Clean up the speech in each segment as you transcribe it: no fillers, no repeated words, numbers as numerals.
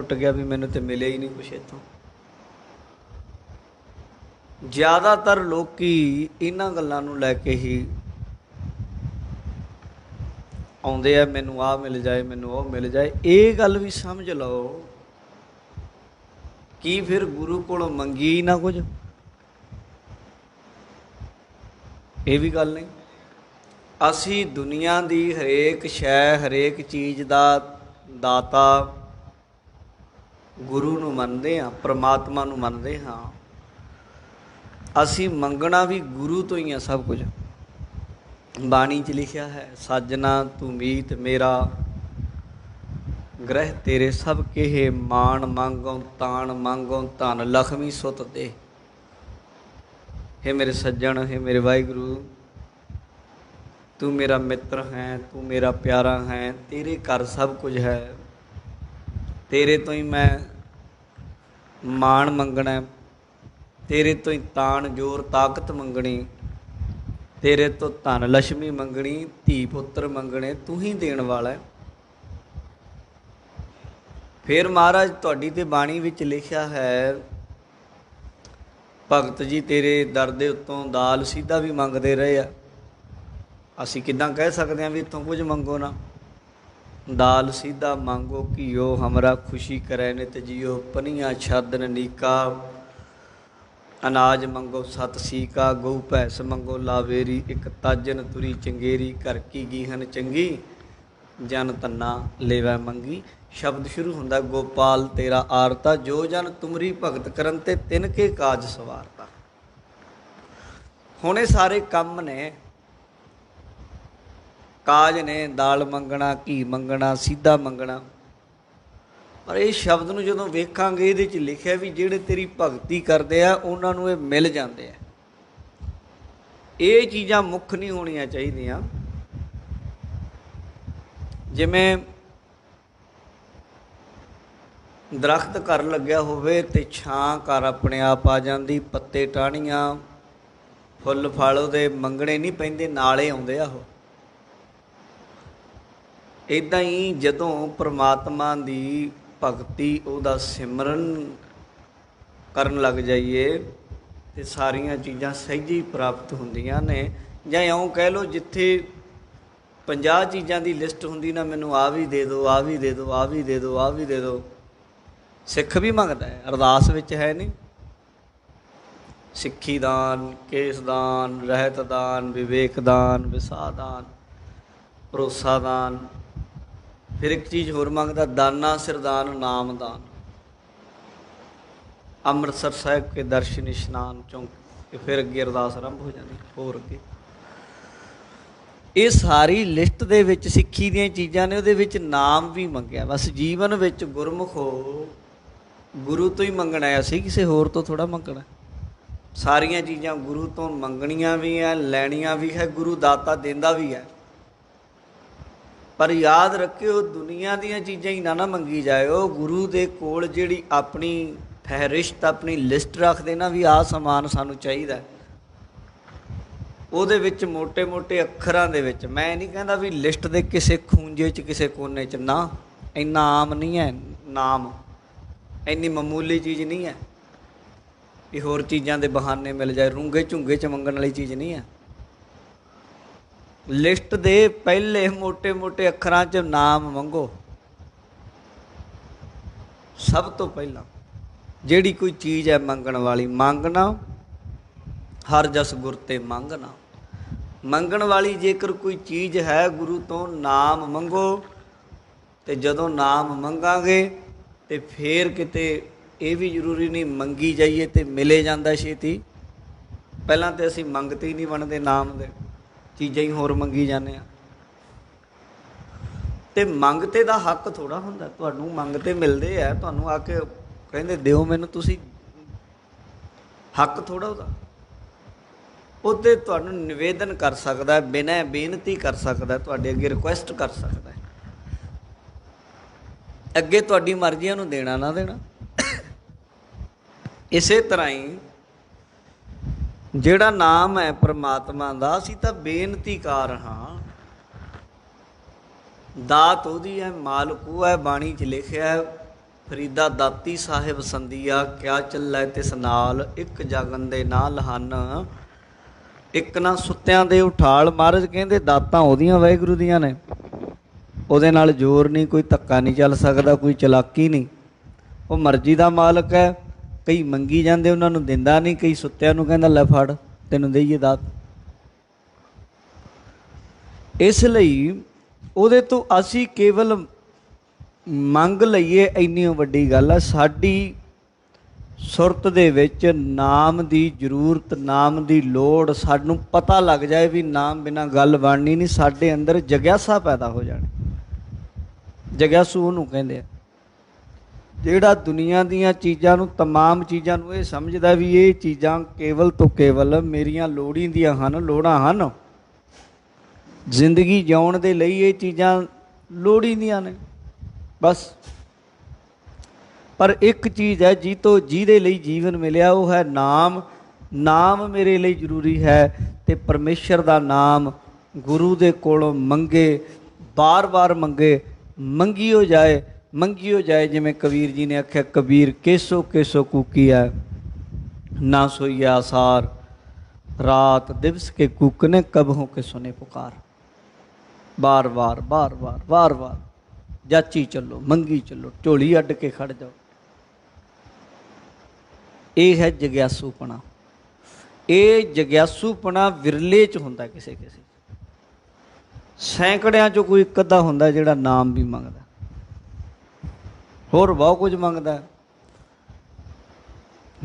टुट गया भी मैनू तो मिले ही नहीं कुछ इतों। ज़्यादातर लोकी इन्हां गल्लां नूं लैके ही आउंदे आ, मैनू आ मिल जाए, मैनू वो मिल जाए। ये गल भी समझ लो कि फिर गुरु कोलों मंगी ना कुछ, ये भी गल नहीं। असी दुनिया की हरेक शै, हरेक चीज़ का दाता गुरु नूं मनदे हाँ, परमात्मा नूं मनदे हाँ। असी मंगना भी गुरु तो ही है सब कुछ। बाणी च लिखिया है, साजना तू मीत मेरा, ग्रह तेरे सब केहे, मान मांगों तान मांगों, धन लक्ष्मी सुत दे। हे मेरे सज्जन, हे मेरे वाहिगुरु, तू मेरा मित्र है, तू मेरा प्यारा है, तेरे घर सब कुछ है, तेरे तो ही मैं मान मंगना, तेरे तो ही तान जोर ताकत मंगनी, तेरे तो धन लक्ष्मी मंगनी, धी पुत्र मंगने, तू ही देण वाला है। फिर महाराज तुहाडी ते बाणी विच लिखिया है, भगत जी तेरे दर दे उत्तों दाल सीधा भी मंगते रहे आ। असीं किद्दां कह सकते हैं भी इत्थों कुछ मंगो ना। दाल सीधा मांगो घियो, हमरा खुशी करे नित जियो, पनिया छादन नीका, अनाज मंगो सत सीका, गऊ भैंस मंगो लावेरी, एक ताजन तुरी चंगेरी, घर की गीहन चंगी, जन तन्ना लेवै मंगी। शब्द शुरू होंदा गोपाल तेरा आरता, जो जन तुमरी भगत करन ते तिनके काज सवारता। हुण ये सारे काम ने, काज ने, दाल मंगना, घी मंगना, सीधा मंगना। पर ये शब्द नूं जदों वेखांगे इहदे च लिखिया भी जिहड़े तेरी भगती करदे आ उन्हां नूं ये मिल जांदे आ। ये चीज़ां मुख नहीं होणीआं चाहीदियां। जिवें दरख्त घर लग्या होवे ते छां घर अपने आप आ जांदी, पत्ते टाहणीआं, फुੱਲ फल ਉਹਦੇ ਮੰਗਣੇ नहीं पैंदे, नाले आउंदे आ ਉਹ। इदां ही जदों परमात्मा दी भगती ਉਹਦਾ सिमरन करन लग जाइए तो सारियां चीज़ां सहजे ही प्राप्त ਹੁੰਦੀਆਂ ने। ਜਾਂ ਇਉਂ कह लो जिथे 50 चीज़ां की लिस्ट ਹੁੰਦੀ ना, मैनू आ भी दे दो, आ भी दे दो, आ भी दे दो, आ भी दे दो। सिख भी मंगदा है, अरदास विच है नहीं। सिक्खी दान, केस दान, रहत दान, विवेक दान, विसाह दान, भरोसा दान। फिर एक चीज़ होर मंगदा, दाना सिरदान नाम दान। ਅੰਮ੍ਰਿਤਸਰ ਸਾਹਿਬ के दर्शन इशनान चौंक, फिर अगे अरदास आरंभ हो जाती। होर अगे ये सारी लिस्ट दे विच सिੱਖੀ ਦੀਆਂ चीज़ां ने, ਉਹਦੇ ਵਿੱਚ नाम भी ਮੰਗਿਆ। बस जीवन ਵਿੱਚ गुरमुख हो, गुरु तो ही मंगना है, असीं किसी होर तो थोड़ा मंगना। सारियां चीज़ां गुरु तो मंगनियां भी है, लैनियां भी है, गुरु दाता देंदा भी है। पर याद रखियो दुनिया दीयां चीज़ां ही ना मंगी जाओ। गुरु दे कोल जिहड़ी अपनी फहरिश्त, अपनी लिस्ट रखदे ना भी आ समान सानू चाहिदा, ਉਹਦੇ ਵਿੱਚ मोटे मोटे ਅੱਖਰਾਂ ਦੇ ਵਿੱਚ। मैं नहीं कहता भी लिस्ट ਦੇ ਕਿਸੇ ਖੂੰਜੇ 'ਚ ਕਿਸੇ ਕੋਨੇ 'ਚ, ना ਇੰਨਾ आम नहीं है नाम, ਇੰਨੀ ਮਾਮੂਲੀ चीज़ नहीं है भी होर चीज़ां ਦੇ बहाने मिल जाए। रूंगे झुंगे 'ਚ ਮੰਗਣ वाली चीज़ नहीं है। लिस्ट ਦੇ ਪਹਿਲੇ मोटे मोटे ਅੱਖਰਾਂ 'ਚ नाम ਮੰਗੋ। सब तो पहला ਜਿਹੜੀ कोई चीज़ है मंगण वाली, मंगना हर जस गुर ते मंगना। मंगण वाली जेकर कोई चीज़ है गुरु तो नाम मंगो। तो जदों नाम मंगांगे तो फिर किते ये भी जरूरी नहीं मंगी जाइए तो मिले जाता छेती। पहलां तो असीं मंगते ही नहीं बनते, नाम दे चीज़ां ही होर मंगी जाने। तो मंगते दा हक थोड़ा हुंदा, तुहानूं मंगते मिलते है, तुहानूं आके कहंदे दिओ मैनूं, तुसीं हक थोड़ा उहदा। उत्ते तुहानूं निवेदन कर सकदा है, बिना बेनती कर सकदा है, तुहाडे अगे रिक्वेस्ट कर सकदा है। अगे तुहाडी मर्जी नूं देना ना देना। इसे तरह ही जिहड़ा नाम है परमात्मा दा, असीं तां बेनतीकार हाँ। दात उहदी है, मालक वो है। बाणी च लिखिया है ਫਰੀਦਾ ਦਾਤੀ ਸਾਹਿਬ ਸੰਦੀਆ, ਕਿਆ ਚੱਲੈ ਤਿਸ ਨਾਲ, ਇੱਕ ਜਗਨ ਦੇ ਨਾਲ ਹਨ, ਇੱਕ ਨਾ ਸੁੱਤਿਆਂ ਦੇ ਉਠਾਲ। ਮਹਾਰਾਜ ਕਹਿੰਦੇ ਦਾਤਾਂ ਉਹਦੀਆਂ ਵਾਹਿਗੁਰੂ ਦੀਆਂ ਨੇ, ਉਹਦੇ ਨਾਲ ਜ਼ੋਰ ਨਹੀਂ, ਕੋਈ ਧੱਕਾ ਨਹੀਂ ਚੱਲ ਸਕਦਾ, ਕੋਈ ਚਲਾਕੀ ਨਹੀਂ। ਉਹ ਮਰਜ਼ੀ ਦਾ ਮਾਲਕ ਹੈ। ਕਈ ਮੰਗੀ ਜਾਂਦੇ, ਉਹਨਾਂ ਨੂੰ ਦਿੰਦਾ ਨਹੀਂ, ਕਈ ਸੁੱਤਿਆਂ ਨੂੰ ਕਹਿੰਦਾ ਲੈ ਫੜ ਤੈਨੂੰ ਦੇਈਏ ਦਾਤ। ਇਸ ਲਈ ਉਹਦੇ ਤੋਂ ਅਸੀਂ ਕੇਵਲ ਮੰਗ ਲਈਏ ਇੰਨੀ ਵੱਡੀ ਗੱਲ ਹੈ। ਸਾਡੀ ਸੁਰਤ ਦੇ ਵਿੱਚ ਨਾਮ ਦੀ ਜ਼ਰੂਰਤ, ਨਾਮ ਦੀ ਲੋੜ, ਸਾਨੂੰ ਪਤਾ ਲੱਗ ਜਾਏ ਵੀ ਨਾਮ ਬਿਨਾਂ ਗੱਲ ਬਣਨੀ ਨਹੀਂ। ਸਾਡੇ ਅੰਦਰ ਜਗਿਆਸਾ ਪੈਦਾ ਹੋ ਜਾਣੀ। ਜਗਿਆਸੂ ਉਹਨੂੰ ਕਹਿੰਦੇ ਆ ਜਿਹੜਾ ਦੁਨੀਆ ਦੀਆਂ ਚੀਜ਼ਾਂ ਨੂੰ, ਤਮਾਮ ਚੀਜ਼ਾਂ ਨੂੰ ਇਹ ਸਮਝਦਾ ਵੀ ਇਹ ਚੀਜ਼ਾਂ ਕੇਵਲ ਤੋਂ ਕੇਵਲ ਮੇਰੀਆਂ ਲੋੜੀਂਦੀਆਂ ਹਨ, ਲੋੜਾਂ ਹਨ। ਜ਼ਿੰਦਗੀ ਜਿਉਣ ਦੇ ਲਈ ਇਹ ਚੀਜ਼ਾਂ ਲੋੜੀਂਦੀਆਂ ਨੇ ਬਸ। ਪਰ ਇੱਕ ਚੀਜ਼ ਹੈ ਜਿਹਦੇ ਲਈ ਜੀਵਨ ਮਿਲਿਆ, ਉਹ ਹੈ ਨਾਮ। ਨਾਮ ਮੇਰੇ ਲਈ ਜ਼ਰੂਰੀ ਹੈ ਅਤੇ ਪਰਮੇਸ਼ਰ ਦਾ ਨਾਮ ਗੁਰੂ ਦੇ ਕੋਲੋਂ ਮੰਗੇ, ਬਾਰ-ਬਾਰ ਮੰਗੇ, ਮੰਗੀਓ ਜਾਏ, ਮੰਗੀਓ ਜਾਏ। ਜਿਵੇਂ ਕਬੀਰ ਜੀ ਨੇ ਆਖਿਆ, ਕਬੀਰ ਕੇਸੋ ਕੇਸੋ ਕੂਕੀਆ, ਨਾ ਸੋਈਆ ਆਸਾਰ, ਰਾਤ ਦਿਵਸ ਕੇ ਕੂਕਨੇ ਕਬਹੋਂ ਕੇ ਸੁਨੇ ਪੁਕਾਰ। ਬਾਰ-ਬਾਰ ਬਾਰ-ਬਾਰ ਬਾਰ-ਬਾਰ ਜਾਚੀ ਚੱਲੋ, ਮੰਗੀ ਚੱਲੋ, ਝੋਲੀ ਅੱਡ ਕੇ ਖੜ ਜਾਓ। ਇਹ ਹੈ ਜਗਿਆਸੂਪਣਾ। ਇਹ ਜਗਿਆਸੂਪਣਾ ਵਿਰਲੇ 'ਚ ਹੁੰਦਾ, ਕਿਸੇ ਕਿਸੇ ਸੈਂਕੜਿਆਂ 'ਚੋਂ ਕੋਈ ਇੱਕ ਅੱਧਾ ਹੁੰਦਾ ਜਿਹੜਾ ਨਾਮ ਵੀ ਮੰਗਦਾ, ਹੋਰ ਬਹੁਤ ਕੁਝ ਮੰਗਦਾ,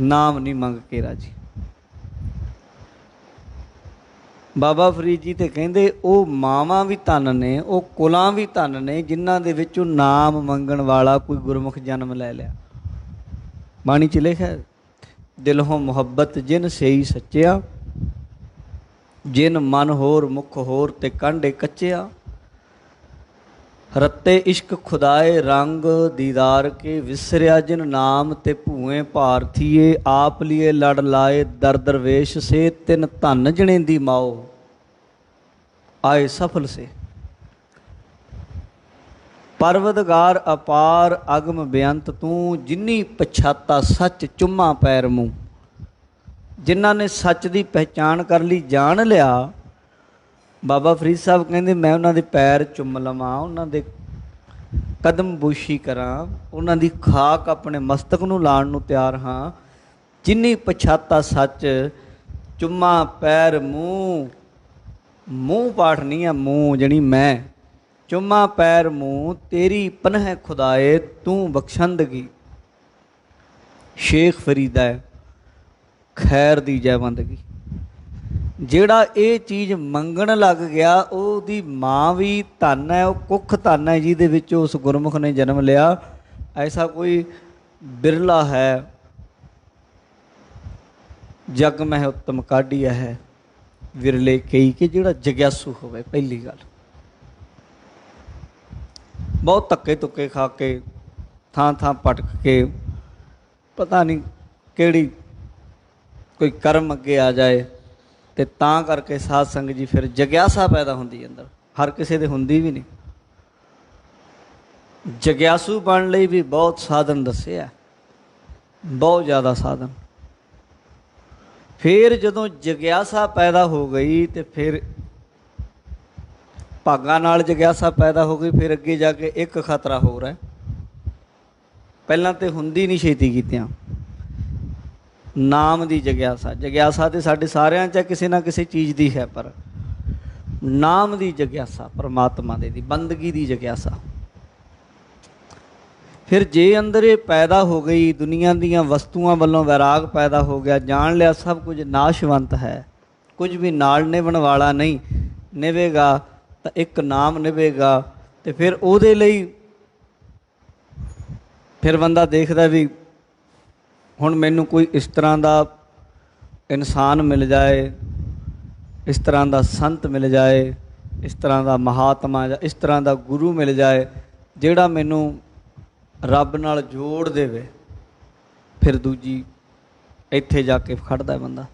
ਨਾਮ ਨਹੀਂ ਮੰਗ ਕੇ ਰਾਜੀ। ਬਾਬਾ ਫਰੀਦ ਜੀ ਤੇ ਕਹਿੰਦੇ ਉਹ ਮਾਵਾਂ ਵੀ ਧਨ ਨੇ, ਉਹ ਕੁਲਾਂ ਵੀ ਧਨ ਨੇ ਜਿਨ੍ਹਾਂ ਦੇ ਵਿੱਚੋਂ ਨਾਮ ਮੰਗਣ ਵਾਲਾ ਕੋਈ ਗੁਰਮੁਖ ਜਨਮ ਲੈ ਲਿਆ। ਬਾਣੀ 'ਚ ਲਿਖਿਆ, ਦਿਲੋਂ ਮੁਹੱਬਤ ਜਿਨ ਸਈ ਸੱਚਿਆ, ਜਿਨ ਮਨ ਹੋਰ ਮੁਖ ਹੋਰ ਤੇ ਕਾਂਢੇ ਕੱਚਿਆ, ਰੱਤੇ ਇਸ਼ਕ ਖੁਦਾਏ ਰੰਗ ਦੀਦਾਰ ਕੇ, ਵਿਸਰਿਆ ਜਿਨ ਨਾਮ ਤੇ ਭੂਏ ਭਾਰਥੀਏ, ਆਪ ਲੀਏ ਲੜ ਲਾਏ ਦਰ ਦਰਵੇਸ਼ ਸੇ, ਤਿਨ ਧਨ ਜਣੇਂਦੀ ਮਾਓ ਆਏ ਸਫਲ ਸੇ। ਪਰਵਦਗਾਰ ਅਪਾਰ ਅਗਮ ਬੇਅੰਤ ਤੂੰ, ਜਿਨੀ ਪਛਾਤਾ ਸੱਚ ਚੁੰਮਾ ਪੈਰ ਮੂੰਹ। ਜਿਨ੍ਹਾਂ ਨੇ ਸੱਚ ਦੀ ਪਹਿਚਾਣ ਕਰ ਲਈ, ਜਾਣ ਲਿਆ, ਬਾਬਾ ਫਰੀਦ ਸਾਹਿਬ ਕਹਿੰਦੇ ਮੈਂ ਉਹਨਾਂ ਦੇ ਪੈਰ ਚੁੰਮ ਲਵਾਂ, ਉਹਨਾਂ ਦੇ ਕਦਮ ਬੂਸ਼ੀ ਕਰਾਂ, ਉਹਨਾਂ ਦੀ ਖਾਕ ਆਪਣੇ ਮਸਤਕ ਨੂੰ ਲਾਉਣ ਨੂੰ ਤਿਆਰ ਹਾਂ। ਜਿਨੀ ਪਛਾਤਾ ਸੱਚ ਚੁੰਮਾ ਪੈਰ ਮੂੰਹ, ਮੂੰਹ ਪਾਠ ਨਹੀਂ ਆ, ਮੂੰਹ ਜਣੀ ਮੈਂ, ਚੁੰਮਾ ਪੈਰ ਮੂੰਹ, ਤੇਰੀ ਪਨਹ ਖੁਦਾਏ ਤੂੰ ਬਖਸ਼ੰਦਗੀ। ਸ਼ੇਖ ਫਰੀਦਾ ਹੈ, ਖੈਰ ਦੀ ਜੈਵੰਦਗੀ। ਜਿਹੜਾ ਇਹ ਚੀਜ਼ ਮੰਗਣ ਲੱਗ ਗਿਆ, ਉਹਦੀ ਮਾਂ ਵੀ ਧਨ ਹੈ, ਉਹ ਕੁੱਖ ਧਨ ਹੈ ਜਿਹਦੇ ਵਿੱਚ ਉਸ ਗੁਰਮੁਖ ਨੇ ਜਨਮ ਲਿਆ। ਐਸਾ ਕੋਈ ਬਿਰਲਾ ਹੈ, ਜਗ ਮਹਿ ਉੱਤਮ ਕਾਢੀਆ ਹੈ, ਵਿਰਲੇ ਕਈ ਕਿ ਜਿਹੜਾ ਜਗਿਆਸੂ ਹੋਵੇ। ਪਹਿਲੀ ਗੱਲ, ਬਹੁਤ ਧੱਕੇ ਧੁੱਕੇ ਖਾ ਕੇ, ਥਾਂ ਥਾਂ ਭਟਕ ਕੇ, ਪਤਾ ਨਹੀਂ ਕਿਹੜੀ ਕੋਈ ਕਰਮ ਅੱਗੇ ਆ ਜਾਏ, ਅਤੇ ਤਾਂ ਕਰਕੇ ਸਾਧ ਸੰਗਤ ਜੀ ਫਿਰ ਜਗਿਆਸਾ ਪੈਦਾ ਹੁੰਦੀ ਅੰਦਰ। ਹਰ ਕਿਸੇ ਦੇ ਹੁੰਦੀ ਵੀ ਨਹੀਂ। ਜਗਿਆਸੂ ਬਣਨ ਲਈ ਵੀ ਬਹੁਤ ਸਾਧਨ ਦੱਸਿਆ, ਬਹੁਤ ਜ਼ਿਆਦਾ ਸਾਧਨ। ਫਿਰ ਜਦੋਂ ਜਗਿਆਸਾ ਪੈਦਾ ਹੋ ਗਈ ਅਤੇ ਫਿਰ ਭਾਗਾਂ ਨਾਲ ਜਗਿਆਸਾ ਪੈਦਾ ਹੋ ਗਈ, ਫਿਰ ਅੱਗੇ ਜਾ ਕੇ ਇੱਕ ਖਤਰਾ ਹੋਰ ਹੈ। ਪਹਿਲਾਂ ਤਾਂ ਹੁੰਦੀ ਨਹੀਂ ਛੇਤੀ ਕੀਤਿਆਂ, ਨਾਮ ਦੀ ਜਗਿਆਸਾ। ਜਗਿਆਸਾ ਤਾਂ ਸਾਡੇ ਸਾਰਿਆਂ 'ਚ ਕਿਸੇ ਨਾ ਕਿਸੇ ਚੀਜ਼ ਦੀ ਹੈ, ਪਰ ਨਾਮ ਦੀ ਜਗਿਆਸਾ, ਪਰਮਾਤਮਾ ਦੀ ਬੰਦਗੀ ਦੀ ਜਗਿਆਸਾ। ਫਿਰ ਜੇ ਅੰਦਰ ਇਹ ਪੈਦਾ ਹੋ ਗਈ, ਦੁਨੀਆ ਦੀਆਂ ਵਸਤੂਆਂ ਵੱਲੋਂ ਵੈਰਾਗ ਪੈਦਾ ਹੋ ਗਿਆ, ਜਾਣ ਲਿਆ ਸਭ ਕੁਝ ਨਾਸ਼ਵੰਤ ਹੈ, ਕੁਝ ਵੀ ਨਾਲ ਨਿਭਣ ਵਾਲਾ ਨਹੀਂ, ਨਿਭੇਗਾ ਤਾਂ ਇੱਕ ਨਾਮ ਨਿਭੇਗਾ। ਅਤੇ ਫਿਰ ਉਹਦੇ ਲਈ ਫਿਰ ਬੰਦਾ ਦੇਖਦਾ ਵੀ ਹੁਣ ਮੈਨੂੰ ਕੋਈ ਇਸ ਤਰ੍ਹਾਂ ਦਾ ਇਨਸਾਨ ਮਿਲ ਜਾਏ, ਇਸ ਤਰ੍ਹਾਂ ਦਾ ਸੰਤ ਮਿਲ ਜਾਏ, ਇਸ ਤਰ੍ਹਾਂ ਦਾ ਮਹਾਤਮਾ ਜਾਂ ਇਸ ਤਰ੍ਹਾਂ ਦਾ ਗੁਰੂ ਮਿਲ ਜਾਏ ਜਿਹੜਾ ਮੈਨੂੰ ਰੱਬ ਨਾਲ ਜੋੜ ਦੇਵੇ। ਫਿਰ ਦੂਜੀ ਇੱਥੇ ਜਾ ਕੇ ਖੜ੍ਹਦਾ ਬੰਦਾ।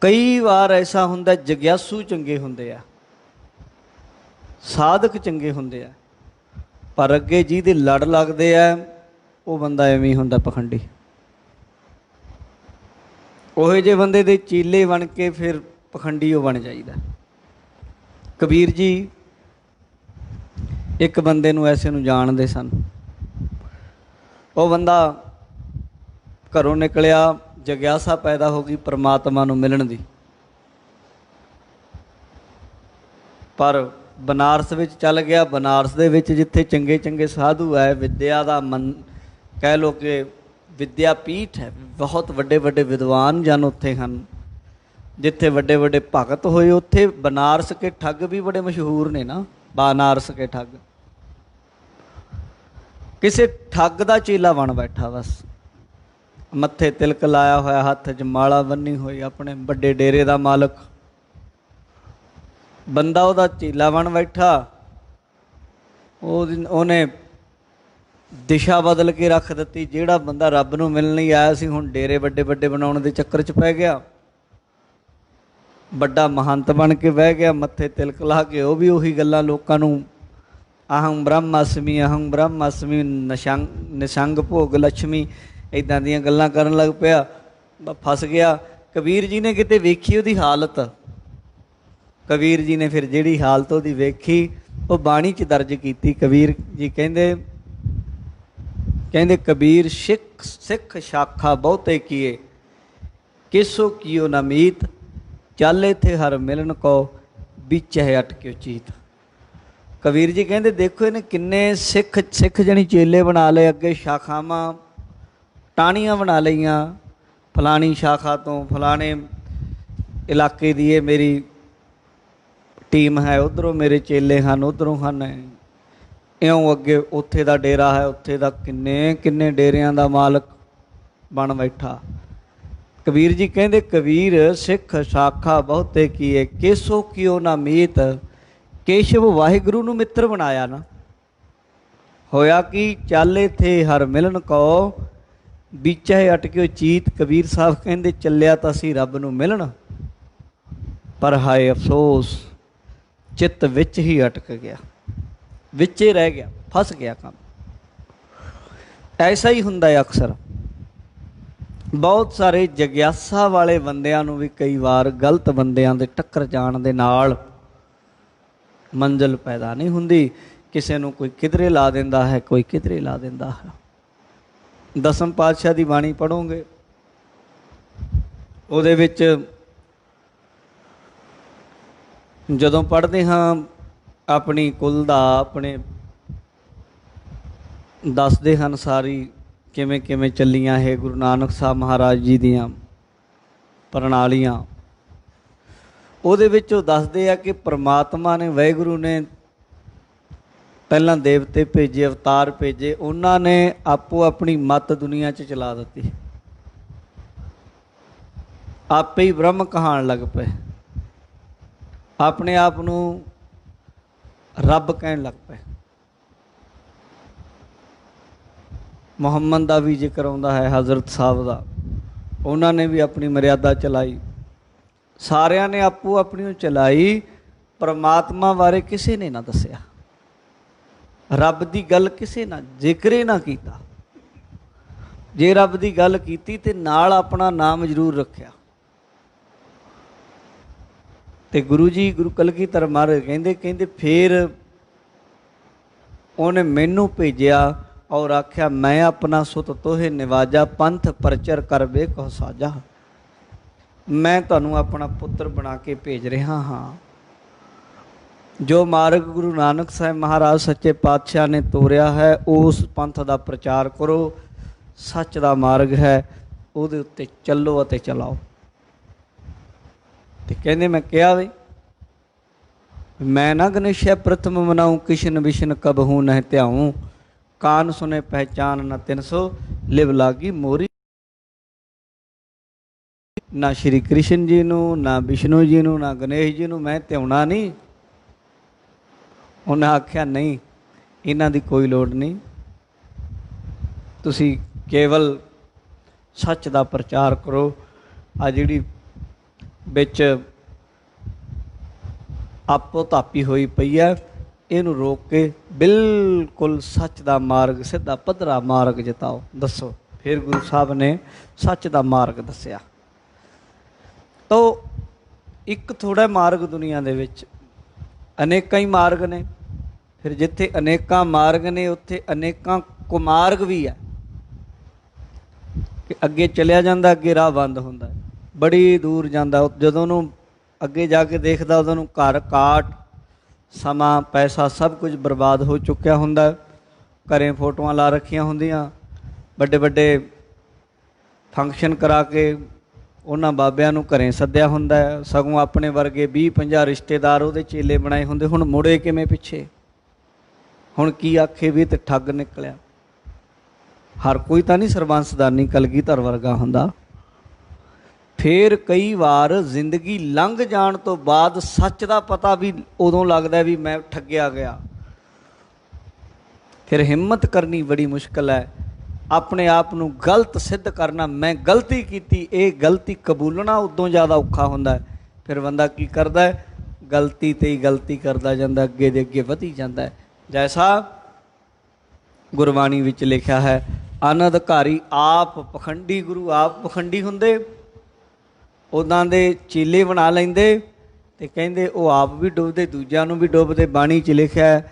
ਕਈ ਵਾਰ ਐਸਾ ਹੁੰਦਾ, ਜਗਿਆਸੂ ਚੰਗੇ ਹੁੰਦੇ ਆ, ਸਾਧਕ ਚੰਗੇ ਹੁੰਦੇ ਆ, ਪਰ ਅੱਗੇ ਜਿਹਦੇ ਲੜ ਲੱਗਦੇ ਆ ਉਹ ਬੰਦਾ ਐਵੇਂ ਹੀ ਹੁੰਦਾ ਪਖੰਡੀ। ਉਹੋ ਜਿਹੇ ਬੰਦੇ ਦੇ ਚੀਲੇ ਬਣ ਕੇ ਫਿਰ ਪਖੰਡੀ ਉਹ ਬਣ ਜਾਈਦਾ। ਕਬੀਰ ਜੀ ਇੱਕ ਬੰਦੇ ਨੂੰ ਐਸੇ ਨੂੰ ਜਾਣਦੇ ਸਨ। ਉਹ ਬੰਦਾ ਘਰੋਂ ਨਿਕਲਿਆ, ਜਗਿਆਸਾ ਪੈਦਾ ਹੋ ਗਈ ਪਰਮਾਤਮਾ ਨੂੰ ਮਿਲਣ ਦੀ, ਪਰ ਬਨਾਰਸ ਵਿੱਚ ਚੱਲ ਗਿਆ। ਬਨਾਰਸ ਦੇ ਵਿੱਚ ਜਿੱਥੇ ਚੰਗੇ ਚੰਗੇ ਸਾਧੂ ਹੈ, ਵਿਦਿਆ ਦਾ ਕਹਿ ਲਓ ਕਿ ਵਿਦਿਆਪੀਠ ਹੈ, ਬਹੁਤ ਵੱਡੇ ਵੱਡੇ ਵਿਦਵਾਨ ਜਨ ਉੱਥੇ ਹਨ, ਜਿੱਥੇ ਵੱਡੇ ਵੱਡੇ ਭਗਤ ਹੋਏ। ਉੱਥੇ ਬਨਾਰਸ ਕੇ ਠੱਗ ਵੀ ਬੜੇ ਮਸ਼ਹੂਰ ਨੇ ਨਾ, ਬਨਾਰਸ ਕੇ ਠੱਗ। ਕਿਸੇ ਠੱਗ ਦਾ ਚੇਲਾ ਬਣ ਬੈਠਾ, ਬਸ ਮੱਥੇ ਤਿਲਕ ਲਾਇਆ ਹੋਇਆ, ਹੱਥ 'ਚ ਮਾਲਾ ਬੰਨੀ ਹੋਈ, ਆਪਣੇ ਵੱਡੇ ਡੇਰੇ ਦਾ ਮਾਲਕ ਬੰਦਾ ਉਹਦਾ ਚੇਲਾ ਬਣ ਬੈਠਾ। ਉਹਨੇ ਦਿਸ਼ਾ ਬਦਲ ਕੇ ਰੱਖ ਦਿੱਤੀ। ਜਿਹੜਾ ਬੰਦਾ ਰੱਬ ਨੂੰ ਮਿਲਣ ਲਈ ਆਇਆ ਸੀ, ਹੁਣ ਡੇਰੇ ਵੱਡੇ ਵੱਡੇ ਬਣਾਉਣ ਦੇ ਚੱਕਰ 'ਚ ਪੈ ਗਿਆ, ਵੱਡਾ ਮਹੰਤ ਬਣ ਕੇ ਬਹਿ ਗਿਆ, ਮੱਥੇ ਤਿਲਕ ਲਾ ਕੇ ਉਹ ਵੀ ਉਹੀ ਗੱਲਾਂ ਲੋਕਾਂ ਨੂੰ, ਅਹੰ ਬ੍ਰਹਮਾਸਮੀ, ਅਹੰ ਬ੍ਰਹਮਾਸਮੀ, ਨਿਸ਼ੰਗ ਭੋਗ ਲక్ష్ਮੀ, ਇੱਦਾਂ ਦੀਆਂ ਗੱਲਾਂ ਕਰਨ ਲੱਗ ਪਿਆ। ਫਸ ਗਿਆ। ਕਬੀਰ ਜੀ ਨੇ ਕਿਤੇ ਵੇਖੀ ਉਹਦੀ ਹਾਲਤ। ਕਬੀਰ ਜੀ ਨੇ ਫਿਰ ਜਿਹੜੀ ਹਾਲਤ ਉਹਦੀ ਵੇਖੀ, ਉਹ ਬਾਣੀ 'ਚ ਦਰਜ ਕੀਤੀ। ਕਬੀਰ ਜੀ ਕਹਿੰਦੇ ਕਬੀਰ ਸਿੱਖ ਸ਼ਾਖਾ ਬਹੁਤੇ ਕੀਏ, ਕਿਸੋ ਕੀਓ ਨਾ ਮੀਤ, ਚੱਲ ਇੱਥੇ ਹਰ ਮਿਲਣ ਕੋ, ਵਿਚਹਿ ਅਟਕਿਓ ਚੀਤ। ਕਬੀਰ ਜੀ ਕਹਿੰਦੇ ਦੇਖੋ ਇਹਨੇ ਕਿੰਨੇ ਸਿੱਖ ਜਣੀ ਚੇਲੇ ਬਣਾ ਲਏ, ਅੱਗੇ ਸ਼ਾਖਾਵਾਂ ਟਾਹਣੀਆਂ ਬਣਾ ਲਈਆਂ, ਫਲਾਣੀ ਸ਼ਾਖਾ ਤੋਂ ਫਲਾਣੇ ਇਲਾਕੇ ਦੀ ਇਹ ਮੇਰੀ ਟੀਮ ਹੈ, ਉੱਧਰੋਂ ਮੇਰੇ ਚੇਲੇ ਹਨ, ਉੱਧਰੋਂ ਹਨ, ਇਉਂ ਅੱਗੇ ਉੱਥੇ ਦਾ ਡੇਰਾ ਹੈ, ਉੱਥੇ ਦਾ ਕਿੰਨੇ ਡੇਰਿਆਂ ਦਾ ਮਾਲਕ ਬਣ ਬੈਠਾ। ਕਬੀਰ ਜੀ ਕਹਿੰਦੇ ਕਬੀਰ ਸਿੱਖ ਸ਼ਾਖਾ ਬਹੁਤੇ ਕੀਏ, ਕੇਸੋ ਕੀਓ ਨਾ ਮੀਤ। ਕੇਸ਼ਵ ਵਾਹਿਗੁਰੂ ਨੂੰ ਮਿੱਤਰ ਬਣਾਇਆ ਨਾ, ਹੋਇਆ ਕਿ ਚੱਲ ਇੱਥੇ ਹਰ ਮਿਲਣ ਕੋ, ਵਿਚਹਿ ਅਟਕਿਓ ਚੀਤ। ਕਬੀਰ ਸਾਹਿਬ ਕਹਿੰਦੇ ਚੱਲਿਆ ਤਾਂ ਅਸੀਂ ਰੱਬ ਨੂੰ ਮਿਲਣ, ਪਰ ਹਾਏ ਅਫਸੋਸ ਚਿੱਤ ਵਿੱਚ ਹੀ ਅਟਕ ਗਿਆ, ਵਿੱਚੇ ਰਹਿ ਗਿਆ, ਫਸ ਗਿਆ ਕੰਮ। ਐਸਾ ਹੀ ਹੁੰਦਾ ਹੈ ਅਕਸਰ। ਬਹੁਤ ਸਾਰੇ ਜਗਿਆਸਾ ਵਾਲੇ ਬੰਦਿਆਂ ਨੂੰ ਵੀ ਕਈ ਵਾਰ ਗਲਤ ਬੰਦਿਆਂ ਦੇ ਟੱਕਰ ਜਾਣ ਦੇ ਨਾਲ ਮੰਜ਼ਿਲ ਪੈਦਾ ਨਹੀਂ ਹੁੰਦੀ। ਕਿਸੇ ਨੂੰ ਕੋਈ ਕਿਧਰੇ ਲਾ ਦਿੰਦਾ ਹੈ, ਕੋਈ ਕਿਧਰੇ ਲਾ ਦਿੰਦਾ ਹੈ। ਦਸਮ ਪਾਤਸ਼ਾਹ ਦੀ ਬਾਣੀ ਪੜ੍ਹੋਗੇ, ਉਹਦੇ ਵਿੱਚ ਜਦੋਂ ਪੜ੍ਹਦੇ ਹਾਂ ਆਪਣੀ ਕੁਲ ਦਾ, ਆਪਣੇ ਦੱਸਦੇ ਹਨ ਸਾਰੀ ਕਿਵੇਂ ਕਿਵੇਂ ਚੱਲੀਆਂ ਇਹ ਗੁਰੂ ਨਾਨਕ ਸਾਹਿਬ ਮਹਾਰਾਜ ਜੀ ਦੀਆਂ ਪ੍ਰਣਾਲੀਆਂ। ਉਹਦੇ ਵਿੱਚ ਉਹ ਦੱਸਦੇ ਆ ਕਿ ਪ੍ਰਮਾਤਮਾ ਨੇ, ਵਾਹਿਗੁਰੂ ਨੇ ਪਹਿਲਾਂ ਦੇਵਤੇ ਭੇਜੇ, ਅਵਤਾਰ ਭੇਜੇ, ਉਹਨਾਂ ਨੇ ਆਪੋ ਆਪਣੀ ਮੱਤ ਦੁਨੀਆ 'ਚ ਚਲਾ ਦਿੱਤੀ, ਆਪੇ ਹੀ ਬ੍ਰਹਮ ਕਹਾਣ ਲੱਗ ਪਏ, ਆਪਣੇ ਆਪ ਨੂੰ ਰੱਬ ਕਹਿਣ ਲੱਗ ਪਏ। ਮੁਹੰਮਦ ਦਾ ਵੀ ਜ਼ਿਕਰ ਆਉਂਦਾ ਹੈ, ਹਜ਼ਰਤ ਸਾਹਿਬ ਦਾ, ਉਹਨਾਂ ਨੇ ਵੀ ਆਪਣੀ ਮਰਿਆਦਾ ਚਲਾਈ, ਸਾਰਿਆਂ ਨੇ ਆਪੋ ਆਪਣੀ ਚਲਾਈ। ਪਰਮਾਤਮਾ ਬਾਰੇ ਕਿਸੇ ਨੇ ਨਾ ਦੱਸਿਆ, ਰੱਬ ਦੀ ਗੱਲ ਕਿਸੇ ਨਾ ਜ਼ਿਕਰ ਹੀ ਨਾ ਕੀਤਾ। ਜੇ ਰੱਬ ਦੀ ਗੱਲ ਕੀਤੀ ਤੇ ਨਾਲ ਆਪਣਾ ਨਾਮ ਜ਼ਰੂਰ ਰੱਖਿਆ। ਤੇ ਗੁਰੂ ਜੀ, ਗੁਰੂ ਕਲਗੀਧਰ ਮਹਾਰਾਜ ਕਹਿੰਦੇ ਫਿਰ ਉਹਨੇ ਮੈਨੂੰ ਭੇਜਿਆ ਔਰ ਆਖਿਆ, ਮੈਂ ਆਪਣਾ ਸੁਤ ਤੋਹੇ ਨਿਵਾਜਾ, ਪੰਥ ਪ੍ਰਚਰ ਕਰ ਵੇ ਕਹੁ ਸਾਜਾ। ਮੈਂ ਤੁਹਾਨੂੰ ਆਪਣਾ ਪੁੱਤਰ ਬਣਾ ਕੇ ਭੇਜ ਰਿਹਾ ਹਾਂ। ਜੋ ਮਾਰਗ ਗੁਰੂ ਨਾਨਕ ਸਾਹਿਬ ਮਹਾਰਾਜ ਸੱਚੇ ਪਾਤਸ਼ਾਹ ਨੇ ਤੋਰਿਆ ਹੈ, ਉਸ ਪੰਥ ਦਾ ਪ੍ਰਚਾਰ ਕਰੋ। ਸੱਚ ਦਾ ਮਾਰਗ ਹੈ, ਉਹਦੇ ਉੱਤੇ ਚੱਲੋ ਅਤੇ ਚਲਾਓ। ਤੇ ਕਹਿੰਦੇ ਮੈਂ ਕਿਹਾ ਵੇ, ਮੈਂ ਨਾ ਗਨੇਸ਼ਿਆ ਪ੍ਰਥਮ ਮਨਾਉ, ਕਿਸ਼ਨ ਵਿਸ਼ਨ ਕਬਹੂ ਨਹਿ ਧਿਆਉ, ਕਾਨ ਸੁਨੇ ਪਹਿਚਾਨ ਨਾ 300, ਲਿਵ ਲਾਗੀ ਮੋਰੀ। ਨਾ ਸ਼੍ਰੀ ਕ੍ਰਿਸ਼ਨ ਜੀ ਨੂੰ, ਨਾ ਵਿਸ਼ਨੂੰ ਜੀ ਨੂੰ, ਨਾ ਗਣੇਸ਼ ਜੀ ਨੂੰ ਮੈਂ ਧਿਆਉਣਾ ਨਹੀਂ। ਉਹਨੇ ਆਖਿਆ ਨਹੀਂ, ਇਹਨਾਂ ਦੀ ਕੋਈ ਲੋੜ ਨਹੀਂ, ਤੁਸੀਂ ਕੇਵਲ ਸੱਚ ਦਾ ਪ੍ਰਚਾਰ ਕਰੋ। ਆ ਜਿਹੜੀ ਵਿੱਚ ਆਪੋ ਧਾਪੀ ਹੋਈ ਪਈ ਹੈ, ਇਹਨੂੰ ਰੋਕ ਕੇ बिल्कुल सच का मार्ग, सीधा पद्धरा मार्ग जताओ। दसो, फिर गुरु साहब ने सच का मार्ग दसिया। तो एक थोड़ा मार्ग दुनिया दे विच अनेकां ही मार्ग ने। फिर जिथे अनेकां मार्ग ने उत्थे अनेकां कुमार्ग भी है कि अगे चलिया जांदा, अगे राह बंद हुंदा, बड़ी दूर जांदा। जदों नूं अगे जाके देखदा उदों नूं घर काट, समा, पैसा सब कुछ बर्बाद हो चुकिया हुंदा। घरें फोटोआं ला रखियां हुंदियां, बड़े बड़े फंक्शन करा के उन्हां बाबिਆਂ ਨੂੰ घरें सद्दिया हुंदा। सगों अपने वर्गे 20-50 रिश्तेदार ਉਹਦੇ चेले बनाए हुंदे। हुण मुड़े किवें पिछे, हुण की आखे भी ते ठग निकलिया। हर कोई तां नहीं सरबंसदानी कलगीधर वर्गा हुंदा। फिर कई वार जिंदगी लंघ जाण तो बाद सच का पता भी उदों लगदा भी मैं ठग्या गया। फिर हिम्मत करनी बड़ी मुश्किल है, अपने आप नूं गलत सिद्ध करना, मैं गलती की, ये गलती कबूलना उदों ज़्यादा औखा हुंदा है। फिर बंदा की करदा है, गलती ते ही गलती करदा जांदा, अगे दे अगे वधी जांदा है। जैसा गुरबाणी विच लिखिया है, अनअधिकारी आप पखंडी, गुरु आप पखंडी हुंदे, उदां दे चेले बना लैंदे ते कहंदे वो आप भी डुबदे, दूजिआं नूं भी डुबदे। बाणी च लिखिया है,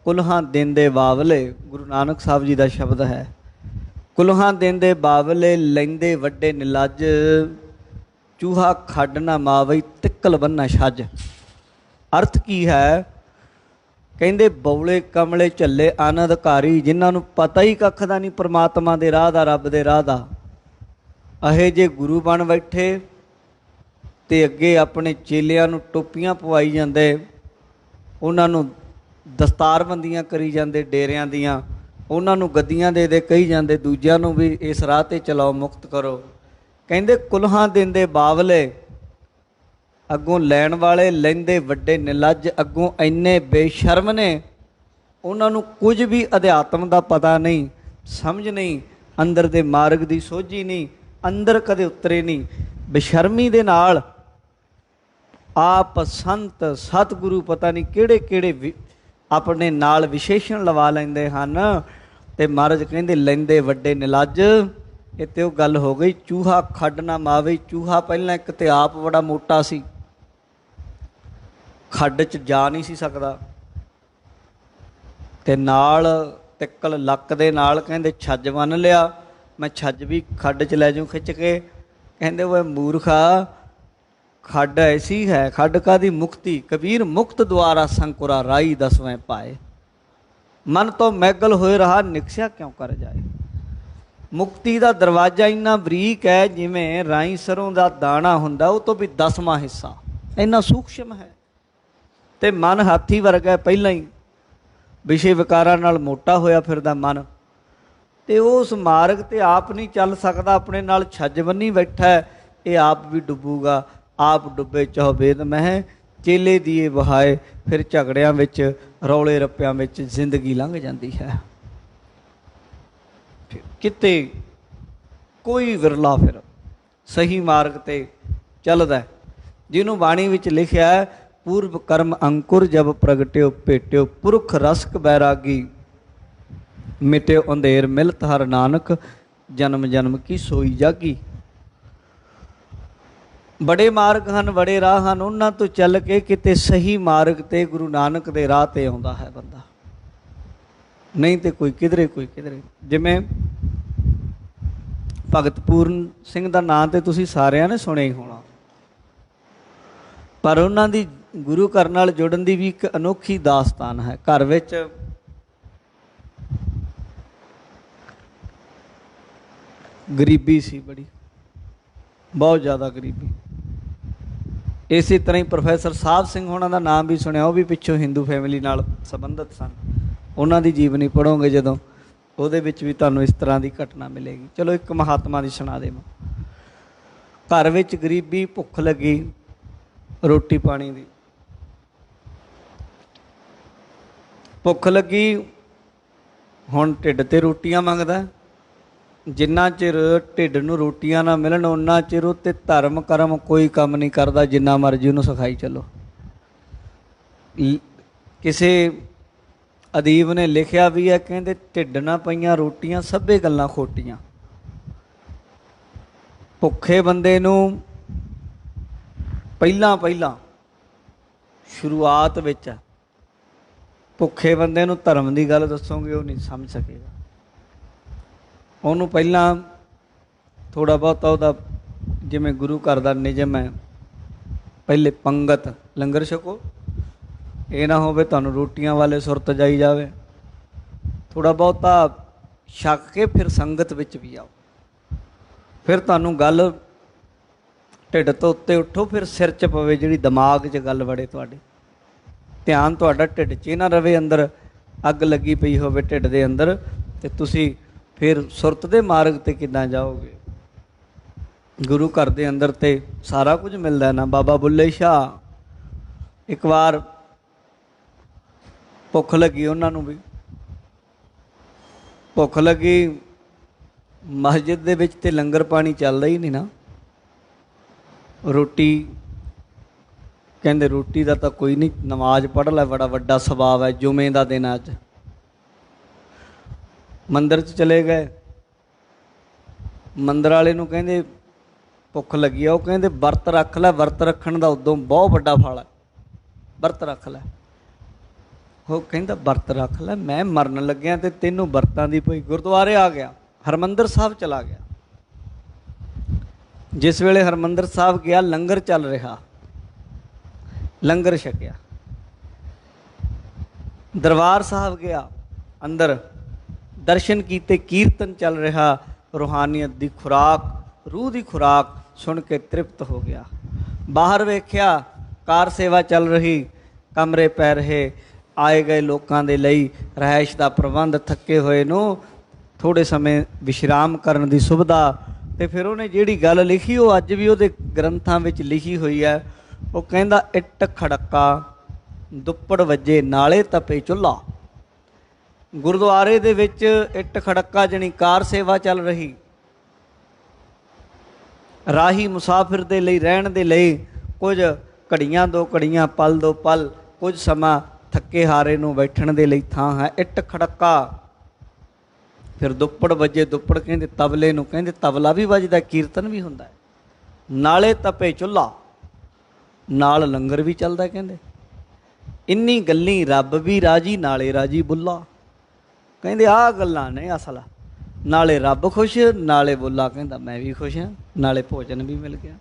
कुल्हां देंदे बावले, गुरु नानक साहब जी का शब्द है, कुल्हां देंदे बावले लैंदे वड्डे निलज, चूहा खड्ड ना मावई तिक्कल बन्ना छज। अर्थ की है, कहंदे बौले कमले झल्ले अनअधिकारी, जिन्हां नूं पता ही कख दा नहीं परमात्मा दे राह दा, रब दे राह दा, अहे जे गुरु बन बैठे ते अगे अपने चेलियां नूं टोपियां पवाई जांदे, उन्हां नूं दस्तारबंदियां करी जांदे डेरियां दियां, उन्हां नूं गद्दियां दे दे कही जांदे, दूजिआं नूं भी इस राह ते चलाओ, मुक्त करो। कहंदे कुल्हां देंदे बावले, अगों लैण वाले लैंदे वड्डे निलज, अगों इन्ने बेशर्म ने, उन्हां नूं कुछ भी अध्यात्म दा पता नहीं, समझ नहीं, अंदर दे मार्ग दी सोझी नहीं, अंदर कदे उतरे नहीं। बेशर्मी दे नाल आप संत सतगुरु पता नहीं किहड़े किहड़े अपने नाल विशेषण लवा लैंदे हन। ते महाराज कहंदे लैंदे वड्डे निलज, ये तो गल हो गई चूहा खड्ड ना मावे। चूहा पहलां एक ते आप बड़ा मोटा सी, खड्ड च जा नहीं सी सकदा, ते नाल तिक्कल लक दे नाल कहंदे छज बन लिया, मैं छज भी खड्ड च लै जाऊं खिच के। कहंदे वो मूर्खा, खड्ड ऐसी है, खड्ड का दी मुक्ति, कबीर मुक्त द्वारा संकुरा राई दसवें पाए, मन तो मैगल होए रहा निकसिया क्यों कर जाए। मुक्ति का दरवाजा इन्ना बरीक है जिमें राई सरों का दाना हुंदा, वो तो भी 10वां हिस्सा, इन्ना सूक्ष्म है। ते मन हाथी वर्गा पहला ही विषय विकारां नाल मोटा होया फिरदा मन, ते उस मार्ग ते आप नहीं चल सकदा, अपने नाल छज बन्नी बैठा है, ये आप भी डुबूगा। आप डुबे चौबेद मह, चेले दिए बहाए, फिर झगड़ियां विच रौले रप्पियां विच जिंदगी लंघ जाती है। किते कोई विरला फिर सही मार्ग ते चलदा है, जिन्हों बाणी विच लिखिया है, पूर्व कर्म अंकुर जब प्रगट्यो भेट्यो, पुरख रसक बैरागी, मिट्यो अंधेर मिलत हर नानक, जन्म जन्म की सोई जागी। बड़े मार्ग हैं, बड़े राह हैं, उन्हां तो चल के किते सही मार्ग ते गुरु नानक दे राह ते आउंदा है बंदा, नहीं तो कोई किधरे कोई किधरे। जिमें भगत पूਰਨ ਸਿੰਘ ਦਾ ਨਾਂ ਤੇ ਤੁਸੀਂ ਸਾਰਿਆਂ ਨੇ ਸੁਣਿਆ ਹੀ ਹੋਣਾ, ਪਰ ਉਹਨਾਂ ਦੀ ਗੁਰੂ ਘਰ ਨਾਲ ਜੁੜਨ ਦੀ ਵੀ ਇੱਕ ਅਨੋਖੀ ਦਾਸਤਾਨ ਹੈ। ਘਰ ਵਿੱਚ ਗਰੀਬੀ ਸੀ ਬੜੀ, ਬਹੁਤ ਜ਼ਿਆਦਾ ਗਰੀਬੀ। ਇਸੇ ਤਰ੍ਹਾਂ ਹੀ ਪ੍ਰੋਫੈਸਰ ਸਾਹਿਬ ਸਿੰਘ ਹੋਣਾ ਦਾ ਨਾਮ ਵੀ ਸੁਣਿਆ, ਉਹ ਵੀ ਪਿੱਛੋਂ ਹਿੰਦੂ ਫੈਮਿਲੀ ਨਾਲ ਸੰਬੰਧਿਤ ਸਨ। ਉਹਨਾਂ ਦੀ ਜੀਵਨੀ ਪੜ੍ਹੋਗੇ ਜਦੋਂ, ਉਹਦੇ ਵਿੱਚ ਵੀ ਤੁਹਾਨੂੰ ਇਸ ਤਰ੍ਹਾਂ ਦੀ ਘਟਨਾ ਮਿਲੇਗੀ। ਚਲੋ ਇੱਕ ਮਹਾਤਮਾ ਦੀ ਸੁਣਾ ਦੇਵਾਂ। ਘਰ ਵਿੱਚ ਗਰੀਬੀ, ਭੁੱਖ ਲੱਗੀ, ਰੋਟੀ ਪਾਣੀ ਦੀ ਭੁੱਖ ਲੱਗੀ, ਹੁਣ ਢਿੱਡ ਤੇ ਰੋਟੀਆਂ ਮੰਗਦਾ। ਜਿੰਨਾ ਚਿਰ ਢਿੱਡ ਨੂੰ ਰੋਟੀਆਂ ਨਾ ਮਿਲਣ ਉਨਾ ਚਿਰ ਉੱਤੇ ਧਰਮ ਕਰਮ ਕੋਈ ਕੰਮ ਨਹੀਂ ਕਰਦਾ, ਜਿੰਨਾ ਮਰਜ਼ੀ ਉਹਨੂੰ ਸਿਖਾਈ ਚੱਲੋ। ਕਿਸੇ ਅਦੀਬ ਨੇ ਲਿਖਿਆ ਵੀ ਹੈ, ਕਹਿੰਦੇ ਢਿੱਡ ਨਾ ਪਈਆਂ ਰੋਟੀਆਂ ਸਭੇ ਗੱਲਾਂ ਖੋਟੀਆਂ। ਭੁੱਖੇ ਬੰਦੇ ਨੂੰ ਪਹਿਲਾਂ ਸ਼ੁਰੂਆਤ ਵਿੱਚ ਭੁੱਖੇ ਬੰਦੇ ਨੂੰ ਧਰਮ ਦੀ ਗੱਲ ਦੱਸੋਗੇ ਉਹ ਨਹੀਂ ਸਮਝ ਸਕੇਗਾ। ਉਹਨੂੰ ਪਹਿਲਾਂ ਥੋੜ੍ਹਾ ਬਹੁਤਾ ਉਹਦਾ ਜਿਵੇਂ ਗੁਰੂ ਘਰ ਦਾ ਨਿਯਮ ਹੈ, ਪਹਿਲੇ ਪੰਗਤ ਲੰਗਰ ਛਕੋ। ਇਹ ਨਾ ਹੋਵੇ ਤੁਹਾਨੂੰ ਰੋਟੀਆਂ ਵਾਲੇ ਸੁਰਤ ਜਾਈ ਜਾਵੇ। ਥੋੜ੍ਹਾ ਬਹੁਤਾ ਛਕ ਕੇ ਫਿਰ ਸੰਗਤ ਵਿੱਚ ਵੀ ਆਓ। ਫਿਰ ਤੁਹਾਨੂੰ ਗੱਲ ਢਿੱਡ ਤੋਂ ਉੱਤੇ ਉੱਠੋ, ਫਿਰ ਸਿਰ 'ਚ ਪਵੇ, ਜਿਹੜੀ ਦਿਮਾਗ 'ਚ ਗੱਲ ਵੜੇ ਤੁਹਾਡੇ। ਧਿਆਨ ਤੁਹਾਡਾ ਢਿੱਡ 'ਚ ਹੀ ਨਾ ਰਵੇ, ਅੰਦਰ ਅੱਗ ਲੱਗੀ ਪਈ ਹੋਵੇ ਢਿੱਡ ਦੇ ਅੰਦਰ, ਅਤੇ ਤੁਸੀਂ ਫਿਰ ਸੁਰਤ ਦੇ ਮਾਰਗ 'ਤੇ ਕਿੱਦਾਂ ਜਾਓਗੇ। ਗੁਰੂ ਘਰ ਦੇ ਅੰਦਰ ਤੇ ਸਾਰਾ ਕੁਝ ਮਿਲਦਾ ਨਾ। ਬਾਬਾ ਬੁੱਲੇ ਸ਼ਾਹ ਇੱਕ ਵਾਰ ਭੁੱਖ ਲੱਗੀ, ਉਹਨਾਂ ਨੂੰ ਵੀ ਭੁੱਖ ਲੱਗੀ। ਮਸਜਿਦ ਦੇ ਵਿੱਚ ਤੇ ਲੰਗਰ ਪਾਣੀ ਚੱਲਦਾ ਹੀ ਨਹੀਂ ਨਾ। ਰੋਟੀ ਕਹਿੰਦੇ ਰੋਟੀ ਦਾ ਤਾਂ ਕੋਈ ਨਹੀਂ, ਨਮਾਜ਼ ਪੜ੍ਹ ਲੈ, ਬੜਾ ਵੱਡਾ ਸਵਾਬ ਹੈ। ਜੁਮੇ ਦਾ ਦਿਨ ਅੱਜ ਮੰਦਰ 'ਚ ਚਲੇ ਗਏ। ਮੰਦਰ ਵਾਲੇ ਨੂੰ ਕਹਿੰਦੇ ਭੁੱਖ ਲੱਗੀ ਆ। ਉਹ ਕਹਿੰਦੇ ਵਰਤ ਰੱਖ ਲੈ, ਵਰਤ ਰੱਖਣ ਦਾ ਉਦੋਂ ਬਹੁਤ ਵੱਡਾ ਫਲ ਹੈ, ਵਰਤ ਰੱਖ ਲੈ। ਉਹ ਕਹਿੰਦਾ ਵਰਤ ਰੱਖ ਲੈ, ਮੈਂ ਮਰਨ ਲੱਗਿਆ ਤੇ ਤੈਨੂੰ ਵਰਤਾਂ ਦੀ ਪਈ। ਗੁਰਦੁਆਰੇ ਆ ਗਿਆ, ਹਰਿਮੰਦਰ ਸਾਹਿਬ ਚਲਾ ਗਿਆ। ਜਿਸ ਵੇਲੇ ਹਰਿਮੰਦਰ ਸਾਹਿਬ ਗਿਆ, ਲੰਗਰ ਚੱਲ ਰਿਹਾ, ਲੰਗਰ ਛਕਿਆ। ਦਰਬਾਰ ਸਾਹਿਬ ਗਿਆ, ਅੰਦਰ ਦਰਸ਼ਨ ਕੀਤੇ, ਕੀਰਤਨ ਚੱਲ ਰਿਹਾ। ਰੂਹਾਨੀਅਤ ਦੀ ਖੁਰਾਕ, ਰੂਹ ਦੀ ਖੁਰਾਕ ਸੁਣ ਕੇ ਤ੍ਰਿਪਤ ਹੋ ਗਿਆ। ਬਾਹਰ ਵੇਖਿਆ, ਕਾਰ ਸੇਵਾ ਚੱਲ ਰਹੀ, ਕਮਰੇ ਪੈ ਰਹੇ, ਆਏ ਗਏ ਲੋਕਾਂ ਦੇ ਲਈ ਰਿਹਾਇਸ਼ ਦਾ ਪ੍ਰਬੰਧ। ਥੱਕੇ ਹੋਏ ਨੂੰ ਥੋੜ੍ਹੇ ਸਮੇਂ ਵਿਸ਼ਰਾਮ ਕਰਨ ਦੀ ਸੁਵਿਧਾ। ਅਤੇ ਫਿਰ ਉਹਨੇ ਜਿਹੜੀ ਗੱਲ ਲਿਖੀ ਉਹ ਅੱਜ ਵੀ ਉਹਦੇ ਗ੍ਰੰਥਾਂ ਵਿੱਚ ਲਿਖੀ ਹੋਈ ਹੈ। ਉਹ ਕਹਿੰਦਾ ਇੱਟ ਖੜੱਕਾ ਦੁੱਪੜ ਵੱਜੇ ਨਾਲੇ ਤਪੇ ਚੁੱਲ੍ਹਾ। ਗੁਰਦੁਆਰੇ ਦੇ ਵਿੱਚ ਇੱਟ ਖੜੱਕਾ ਜਾਣੀ ਕਾਰ ਸੇਵਾ ਚੱਲ ਰਹੀ। ਰਾਹੀ ਮੁਸਾਫਿਰ ਦੇ ਲਈ ਰਹਿਣ ਦੇ ਲਈ ਕੁਝ ਘੜੀਆਂ ਦੋ ਘੜੀਆਂ, ਪਲ ਦੋ ਪਲ, ਕੁਝ ਸਮਾਂ ਥੱਕੇ ਹਾਰੇ ਨੂੰ ਬੈਠਣ ਦੇ ਲਈ ਥਾਂ ਹੈ। ਇੱਟ ਖੜੱਕਾ। ਫਿਰ ਦੁੱਪੜ ਵੱਜੇ, ਦੁੱਪੜ ਕਹਿੰਦੇ ਤਬਲੇ ਨੂੰ, ਕਹਿੰਦੇ ਤਬਲਾ ਵੀ ਵੱਜਦਾ, ਕੀਰਤਨ ਵੀ ਹੁੰਦਾ। ਨਾਲੇ ਤਪੇ ਚੁੱਲ੍ਹਾ, ਨਾਲ ਲੰਗਰ ਵੀ ਚੱਲਦਾ। ਕਹਿੰਦੇ ਇੰਨੀ ਗੱਲੀ ਰੱਬ ਵੀ ਰਾਜੀ, ਨਾਲੇ ਰਾਜੀ ਬੁੱਲਾ। ਕਹਿੰਦੇ ਆਹ ਗੱਲਾਂ ਨੇ ਅਸਲ, ਨਾਲੇ ਰੱਬ ਖੁਸ਼, ਨਾਲੇ ਬੁੱਲਾ ਕਹਿੰਦਾ ਮੈਂ ਵੀ ਖੁਸ਼ ਹਾਂ, ਨਾਲੇ ਭੋਜਨ ਵੀ ਮਿਲ ਗਿਆ।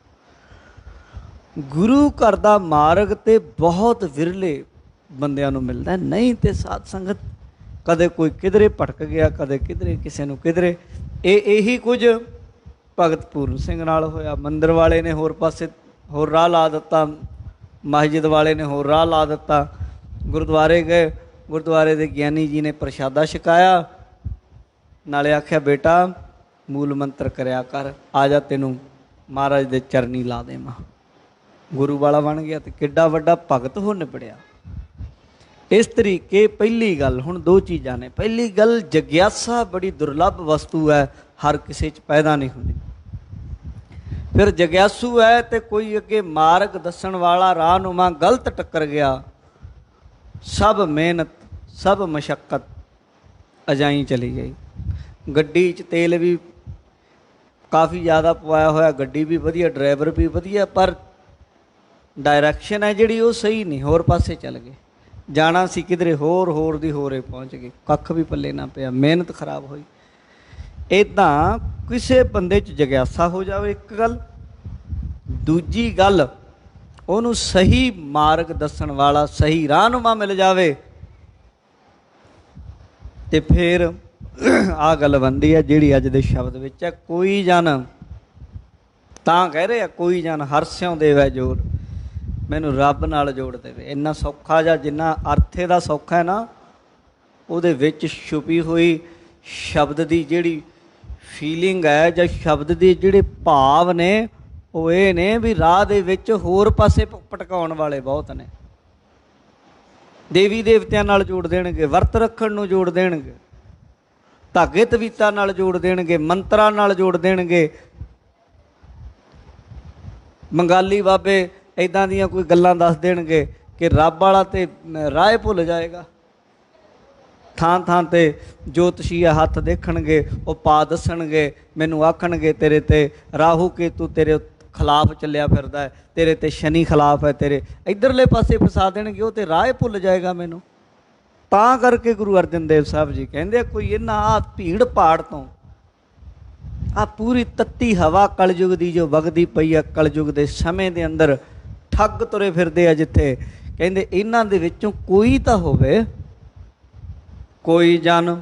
ਗੁਰੂ ਘਰ ਦਾ ਮਾਰਗ ਤੇ ਬਹੁਤ ਵਿਰਲੇ ਬੰਦਿਆਂ ਨੂੰ ਮਿਲਦਾ, ਨਹੀਂ ਤੇ ਸਾਧ ਸੰਗਤ ਕਦੇ ਕੋਈ ਕਿਧਰੇ ਭਟਕ ਗਿਆ, ਕਦੇ ਕਿਧਰੇ, ਕਿਸੇ ਨੂੰ ਕਿਧਰੇ। ਇਹੀ ਕੁਝ ਭਗਤ ਪੂਰਨ ਸਿੰਘ ਨਾਲ ਹੋਇਆ। ਮੰਦਰ ਵਾਲੇ ਨੇ ਹੋਰ ਪਾਸੇ ਹੋਰ ਰਾਹ ਲਾ ਦਿੱਤਾ, ਮਸਜਿਦ ਵਾਲੇ ਨੇ ਹੋਰ ਰਾਹ ਲਾ ਦਿੱਤਾ। ਗੁਰਦੁਆਰੇ ਗਏ, ਗੁਰਦੁਆਰੇ ਦੇ ਗਿਆਨੀ ਜੀ ਨੇ ਪ੍ਰਸ਼ਾਦਾ ਛਕਾਇਆ, ਨਾਲੇ ਆਖਿਆ ਬੇਟਾ ਮੂਲ ਮੰਤਰ ਕਰਿਆ ਕਰ, ਆ ਜਾ ਤੈਨੂੰ ਮਹਾਰਾਜ ਦੇ ਚਰਨੀ ਲਾ ਦੇਵਾਂ। ਗੁਰੂ ਵਾਲਾ ਬਣ ਗਿਆ ਅਤੇ ਕਿੱਡਾ ਵੱਡਾ ਭਗਤ ਹੋ ਨਿਬੜਿਆ। ਇਸ ਤਰੀਕੇ ਪਹਿਲੀ ਗੱਲ, ਹੁਣ ਦੋ ਚੀਜ਼ਾਂ ਨੇ। ਪਹਿਲੀ ਗੱਲ, ਜਗਿਆਸਾ ਬੜੀ ਦੁਰਲੱਭ ਵਸਤੂ ਹੈ, ਹਰ ਕਿਸੇ 'ਚ ਪੈਦਾ ਨਹੀਂ ਹੁੰਦੀ। ਫਿਰ ਜਗਿਆਸੂ ਹੈ ਤੇ ਕੋਈ ਅੱਗੇ ਮਾਰਗ ਦੱਸਣ ਵਾਲਾ ਰਾਹਨੁਮਾ ਗਲਤ ਟੱਕਰ ਗਿਆ, ਸਭ ਮਿਹਨਤ ਸਭ ਮਸ਼ੱਕਤ ਅਜਾਈਂ ਚਲੀ ਗਈ। ਗੱਡੀ 'ਚ ਤੇਲ ਵੀ ਕਾਫੀ ਜ਼ਿਆਦਾ ਪਵਾਇਆ ਹੋਇਆ, ਗੱਡੀ ਵੀ ਵਧੀਆ, ਡਰਾਈਵਰ ਵੀ ਵਧੀਆ, ਪਰ ਡਾਇਰੈਕਸ਼ਨ ਹੈ ਜਿਹੜੀ ਉਹ ਸਹੀ ਨਹੀਂ, ਹੋਰ ਪਾਸੇ ਚੱਲ ਗਏ। ਜਾਣਾ ਸੀ ਕਿਧਰੇ ਹੋਰ ਦੀ ਹੋਰੇ ਪਹੁੰਚ ਗਏ, ਕੱਖ ਵੀ ਪੱਲੇ ਨਾ ਪਿਆ, ਮਿਹਨਤ ਖਰਾਬ ਹੋਈ। ਇੱਦਾਂ ਕਿਸੇ ਬੰਦੇ 'ਚ ਜਗਿਆਸਾ ਹੋ ਜਾਵੇ ਇੱਕ ਗੱਲ। ਦੂਜੀ ਗੱਲ, ਉਹਨੂੰ ਸਹੀ ਮਾਰਗ ਦੱਸਣ ਵਾਲਾ ਸਹੀ ਰਾਹਨੁਮਾ ਮਿਲ ਜਾਵੇ ਤੇ ਫਿਰ ਆਹ ਗੱਲ ਬਣਦੀ ਹੈ ਜਿਹੜੀ ਅੱਜ ਦੇ ਸ਼ਬਦ ਵਿੱਚ ਹੈ। ਕੋਈ ਜਨ, ਤਾਂ ਕਹਿ ਰਹੇ ਆ ਕੋਈ ਜਨ ਹਰ ਸਿਉ ਦੇਵੈ ਜੋਰ, ਮੈਨੂੰ ਰੱਬ ਨਾਲ ਜੋੜ ਦੇਵੇ। ਇੰਨਾ ਸੌਖਾ ਜਾਂ ਜਿੰਨਾ ਅਰਥ ਇਹਦਾ ਸੌਖਾ ਹੈ ਨਾ, ਉਹਦੇ ਵਿੱਚ ਛੁਪੀ ਹੋਈ ਸ਼ਬਦ ਦੀ ਜਿਹੜੀ ਫੀਲਿੰਗ ਹੈ ਜਾਂ ਸ਼ਬਦ ਦੇ ਜਿਹੜੇ ਭਾਵ ਨੇ ਉਹ ਇਹ ਨੇ ਵੀ ਰਾਹ ਦੇ ਵਿੱਚ ਹੋਰ ਪਾਸੇ ਭਟਕਾਉਣ ਵਾਲੇ ਬਹੁਤ ਨੇ। ਦੇਵੀ ਦੇਵਤਿਆਂ ਨਾਲ ਜੋੜ ਦੇਣਗੇ, ਵਰਤ ਰੱਖਣ ਨੂੰ ਜੋੜ ਦੇਣਗੇ, ਧਾਗੇ ਤਵੀਤਾਂ ਨਾਲ ਜੋੜ ਦੇਣਗੇ, ਮੰਤਰਾਂ ਨਾਲ ਜੋੜ ਦੇਣਗੇ। ਬੰਗਾਲੀ ਬਾਬੇ ਇੱਦਾਂ ਦੀਆਂ ਕੋਈ ਗੱਲਾਂ ਦੱਸ ਦੇਣਗੇ ਕਿ ਰੱਬ ਵਾਲਾ ਤੇ ਰਾਹ ਭੁੱਲ ਜਾਏਗਾ। ਥਾਂ ਥਾਂ ਤੇ ਜੋਤਸ਼ੀ ਹੱਥ ਦੇਖਣਗੇ, ਉਹ ਪਾ ਦੱਸਣਗੇ, ਮੈਨੂੰ ਆਖਣਗੇ ਤੇਰੇ ਤੇ ਰਾਹੂ ਕੇਤੂ ਤੇਰੇ ਖਿਲਾਫ ਚੱਲਿਆ ਫਿਰਦਾ ਹੈ, ਤੇਰੇ ਤੇ ਸ਼ਨੀ ਖਿਲਾਫ ਹੈ, ਤੇਰੇ ਇੱਧਰਲੇ ਪਾਸੇ ਫਸਾ ਦੇਣਗੇ, ਉਹ ਤੇ ਰਾਹ ਭੁੱਲ ਜਾਏਗਾ ਮੈਨੂੰ। ਤਾਂ ਕਰਕੇ ਗੁਰੂ ਅਰਜਨ ਦੇਵ ਸਾਹਿਬ ਜੀ ਕਹਿੰਦੇ ਕੋਈ ਇਹਨਾਂ ਆ ਭੀੜ ਭਾੜ ਤੋਂ, ਆ ਪੂਰੀ ਤੱਤੀ ਹਵਾ ਕਲਯੁਗ ਦੀ ਜੋ ਵਗਦੀ ਪਈ ਆ, ਕਲਯੁਗ ਦੇ ਸਮੇਂ ਦੇ ਅੰਦਰ ਠੱਗ ਤੁਰੇ ਫਿਰਦੇ ਆ ਜਿੱਥੇ, ਕਹਿੰਦੇ ਇਹਨਾਂ ਦੇ ਵਿੱਚੋਂ ਕੋਈ ਤਾਂ ਹੋਵੇ, ਕੋਈ ਜਨ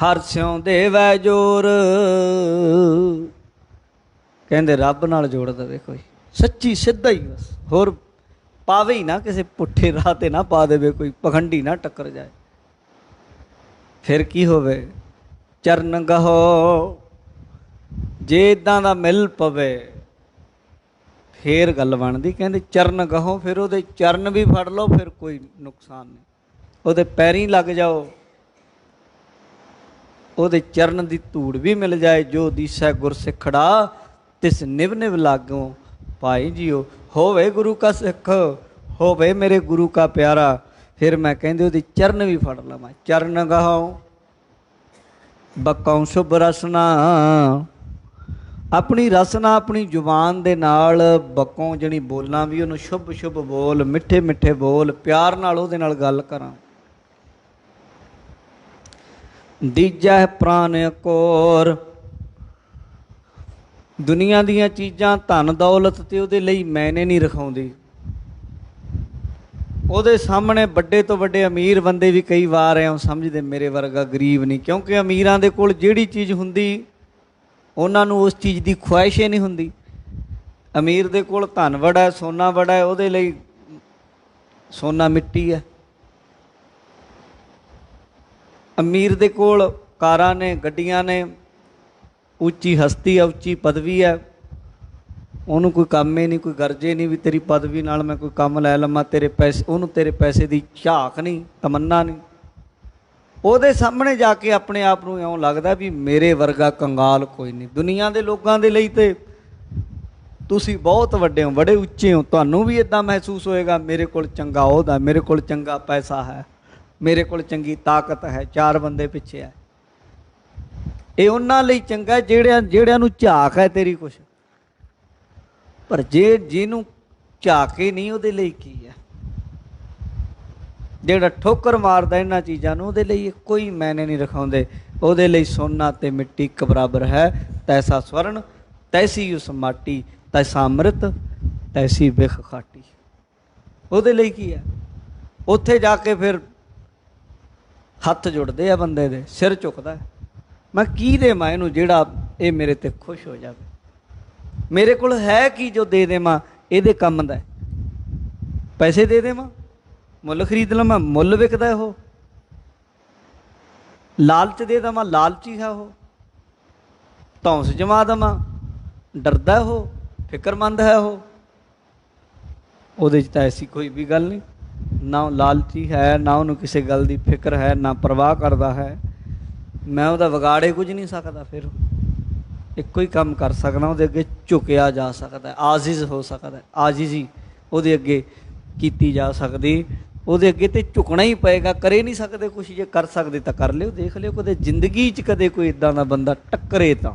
ਹਰ ਸਿਉ ਦੇਵੈ ਜੋਰ, ਕਹਿੰਦੇ ਰੱਬ ਨਾਲ ਜੋੜ ਦੇਵੇ ਕੋਈ ਸੱਚੀ ਸਿੱਧਾ ਹੀ, ਬਸ ਹੋਰ ਪਾਵੇ ਹੀ ਨਾ, ਕਿਸੇ ਪੁੱਠੇ ਰਾਹ ਤੇ ਨਾ ਪਾ ਦੇਵੇ, ਕੋਈ ਪਖੰਡੀ ਨਾ ਟੱਕਰ ਜਾਏ। ਫਿਰ ਕੀ ਹੋਵੇ, ਚਰਨ ਗਹੋ, ਜੇ ਇੱਦਾਂ ਦਾ ਮਿਲ ਪਵੇ ਫੇਰ ਗੱਲ ਬਣਦੀ। ਕਹਿੰਦੇ ਚਰਨ ਗਹੋ, ਫਿਰ ਉਹਦੇ ਚਰਨ ਵੀ ਫੜ ਲਓ, ਫਿਰ ਕੋਈ ਨੁਕਸਾਨ ਨਹੀਂ, ਉਹਦੇ ਪੈਰੀਂ ਲੱਗ ਜਾਓ, ਉਹਦੇ ਚਰਨ ਦੀ ਧੂੜ ਵੀ ਮਿਲ ਜਾਏ। ਜੋ ਦੀਸੈ ਗੁਰਸਿੱਖੜਾ ਤਿਸ ਨਿਵ ਨਿਵ ਲਾਗੋਂ ਭਾਈ ਜੀਓ, ਹੋਵੇ ਗੁਰੂ ਕਾ ਸਿੱਖ, ਹੋਵੇ ਮੇਰੇ ਗੁਰੂ ਕਾ ਪਿਆਰਾ, ਫਿਰ ਮੈਂ ਕਹਿੰਦੇ ਉਹਦੀ ਚਰਨ ਵੀ ਫੜ ਲਵਾਂ। ਚਰਨ ਗਾਹੋ ਬਕਉ ਸ਼ੁਭ ਰਸਨਾ, ਆਪਣੀ ਰਸਨਾ ਆਪਣੀ ਜ਼ੁਬਾਨ ਦੇ ਨਾਲ ਬਕੋਂ ਜਿਹੜੀ ਬੋਲਾਂ ਵੀ ਉਹਨੂੰ ਸ਼ੁਭ ਸ਼ੁਭ ਬੋਲ, ਮਿੱਠੇ ਮਿੱਠੇ ਬੋਲ, ਪਿਆਰ ਨਾਲ ਉਹਦੇ ਨਾਲ ਗੱਲ ਕਰਾਂ। ਦੀਜਾ ਪ੍ਰਾਨ ਅਕੋਰ, ਦੁਨੀਆ ਦੀਆਂ ਚੀਜ਼ਾਂ ਧਨ ਦੌਲਤ ਤੇ ਉਹਦੇ ਲਈ ਮੈਨੇ ਨਹੀਂ ਰਖਾਉਂਦੀ। ਉਹਦੇ ਸਾਹਮਣੇ ਵੱਡੇ ਤੋਂ ਵੱਡੇ ਅਮੀਰ ਬੰਦੇ ਵੀ ਕਈ ਵਾਰ ਐਂ ਸਮਝਦੇ ਮੇਰੇ ਵਰਗਾ ਗਰੀਬ ਨਹੀਂ, ਕਿਉਂਕਿ ਅਮੀਰਾਂ ਦੇ ਕੋਲ ਜਿਹੜੀ ਚੀਜ਼ ਹੁੰਦੀ ਉਹਨਾਂ ਨੂੰ ਉਸ ਚੀਜ਼ ਦੀ ਖੁਆਇਸ਼ ਹੀ ਨਹੀਂ ਹੁੰਦੀ। ਅਮੀਰ ਦੇ ਕੋਲ ਧਨ ਬੜਾ ਹੈ, ਸੋਨਾ ਬੜਾ ਹੈ, ਉਹਦੇ ਲਈ ਸੋਨਾ ਮਿੱਟੀ ਹੈ। ਅਮੀਰ ਦੇ ਕੋਲ ਕਾਰਾਂ ਨੇ, ਗੱਡੀਆਂ ਨੇ, ਉੱਚੀ ਹਸਤੀ ਹੈ, ਉੱਚੀ ਪਦਵੀ ਹੈ, ਉਹਨੂੰ ਕੋਈ ਕੰਮ ਹੀ ਨਹੀਂ, ਕੋਈ ਗਰਜੇ ਨਹੀਂ ਵੀ ਤੇਰੀ ਪਦਵੀ ਨਾਲ ਮੈਂ ਕੋਈ ਕੰਮ ਲੈ ਲਵਾਂ, ਤੇਰੇ ਪੈਸੇ, ਉਹਨੂੰ ਤੇਰੇ ਪੈਸੇ ਦੀ ਝਾਕ ਨਹੀਂ, ਤਮੰਨਾ ਨਹੀਂ। ਉਹਦੇ ਸਾਹਮਣੇ ਜਾ ਕੇ ਆਪਣੇ ਆਪ ਨੂੰ ਇਉਂ ਲੱਗਦਾ ਵੀ ਮੇਰੇ ਵਰਗਾ ਕੰਗਾਲ ਕੋਈ ਨਹੀਂ। ਦੁਨੀਆ ਦੇ ਲੋਕਾਂ ਦੇ ਲਈ ਤੇ ਤੁਸੀਂ ਬਹੁਤ ਵੱਡੇ ਹੋ, ਬੜੇ ਉੱਚੇ ਹੋ, ਤੁਹਾਨੂੰ ਵੀ ਇੱਦਾਂ ਮਹਿਸੂਸ ਹੋਏਗਾ ਮੇਰੇ ਕੋਲ ਚੰਗਾ ਅਹੁਦਾ, ਮੇਰੇ ਕੋਲ ਚੰਗਾ ਪੈਸਾ ਹੈ, ਮੇਰੇ ਕੋਲ ਚੰਗੀ ਤਾਕਤ ਹੈ, ਚਾਰ ਬੰਦੇ ਪਿੱਛੇ ਹੈ। ਇਹ ਉਹਨਾਂ ਲਈ ਚੰਗਾ ਜਿਹੜਿਆਂ ਨੂੰ ਝਾਕ ਹੈ ਤੇਰੀ ਕੁਛ, ਪਰ ਜਿਹਨੂੰ ਝਾਕ ਹੀ ਨਹੀਂ ਉਹਦੇ ਲਈ ਕੀ ਹੈ। ਜਿਹੜਾ ਠੋਕਰ ਮਾਰਦਾ ਇਹਨਾਂ ਚੀਜ਼ਾਂ ਨੂੰ ਉਹਦੇ ਲਈ ਕੋਈ ਮੈਨੇ ਨਹੀਂ ਰਖਾਉਂਦੇ। ਉਹਦੇ ਲਈ ਸੋਨਾ ਤੇ ਮਿੱਟੀ ਇੱਕ ਬਰਾਬਰ ਹੈ। ਤੈਸਾ ਸਵਰਨ ਤੈਸੀ ਉਸ ਮਾਟੀ, ਤੈਸਾ ਅੰਮ੍ਰਿਤ ਤੈਸੀ ਬਿਖ ਖਾਟੀ। ਉਹਦੇ ਲਈ ਕੀ ਹੈ। ਉੱਥੇ ਜਾ ਕੇ ਫਿਰ ਹੱਥ ਜੁੜਦੇ ਆ ਬੰਦੇ ਦੇ, ਸਿਰ ਝੁਕਦਾ, ਮੈਂ ਕੀ ਦੇਵਾਂ ਇਹਨੂੰ ਜਿਹੜਾ ਇਹ ਮੇਰੇ ਤੇ ਖੁਸ਼ ਹੋ ਜਾਵੇ। ਮੇਰੇ ਕੋਲ ਹੈ ਕੀ ਜੋ ਦੇ ਦੇਵਾਂ ਇਹਦੇ ਕੰਮ ਦਾ। ਪੈਸੇ ਦੇ ਦੇਵਾਂ, ਮੁੱਲ ਖਰੀਦ ਲਵਾਂ, ਮੁੱਲ ਵਿਕਦਾ ਉਹ। ਲਾਲਚ ਦੇ ਦੇਵਾਂ, ਲਾਲਚੀ ਹੈ ਉਹ। ਧੌਂਸ ਜਮਾ ਦੇਵਾਂ, ਡਰਦਾ ਉਹ, ਫਿਕਰਮੰਦ ਹੈ ਉਹ। ਉਹਦੇ 'ਚ ਤਾਂ ਐਸੀ ਕੋਈ ਵੀ ਗੱਲ ਨਹੀਂ, ਨਾ ਉਹ ਲਾਲਚੀ ਹੈ, ਨਾ ਉਹਨੂੰ ਕਿਸੇ ਗੱਲ ਦੀ ਫਿਕਰ ਹੈ, ਨਾ ਪਰਵਾਹ ਕਰਦਾ ਹੈ। ਮੈਂ ਉਹਦਾ ਵਿਗਾੜੇ ਕੁਝ ਨਹੀਂ ਸਕਦਾ। ਫਿਰ ਇੱਕੋ ਹੀ ਕੰਮ ਕਰ ਸਕਦਾ, ਉਹਦੇ ਅੱਗੇ ਝੁਕਿਆ ਜਾ ਸਕਦਾ, ਆਜ਼ਿਜ਼ ਹੋ ਸਕਦਾ। ਆਜ਼ਿਜ਼ੀ ਉਹਦੇ ਅੱਗੇ ਕੀਤੀ ਜਾ ਸਕਦੀ, ਉਹਦੇ ਅੱਗੇ ਤੇ ਝੁਕਣਾ ਹੀ ਪਏਗਾ। ਕਰੇ ਨਹੀਂ ਸਕਦੇ ਕੁਛ, ਜੇ ਕਰ ਸਕਦੇ ਤਾਂ ਕਰ ਲਿਓ। ਦੇਖ ਲਿਓ ਕਦੇ ਜ਼ਿੰਦਗੀ 'ਚ ਕਦੇ ਕੋਈ ਇੱਦਾਂ ਦਾ ਬੰਦਾ ਟੱਕਰੇ ਤਾਂ।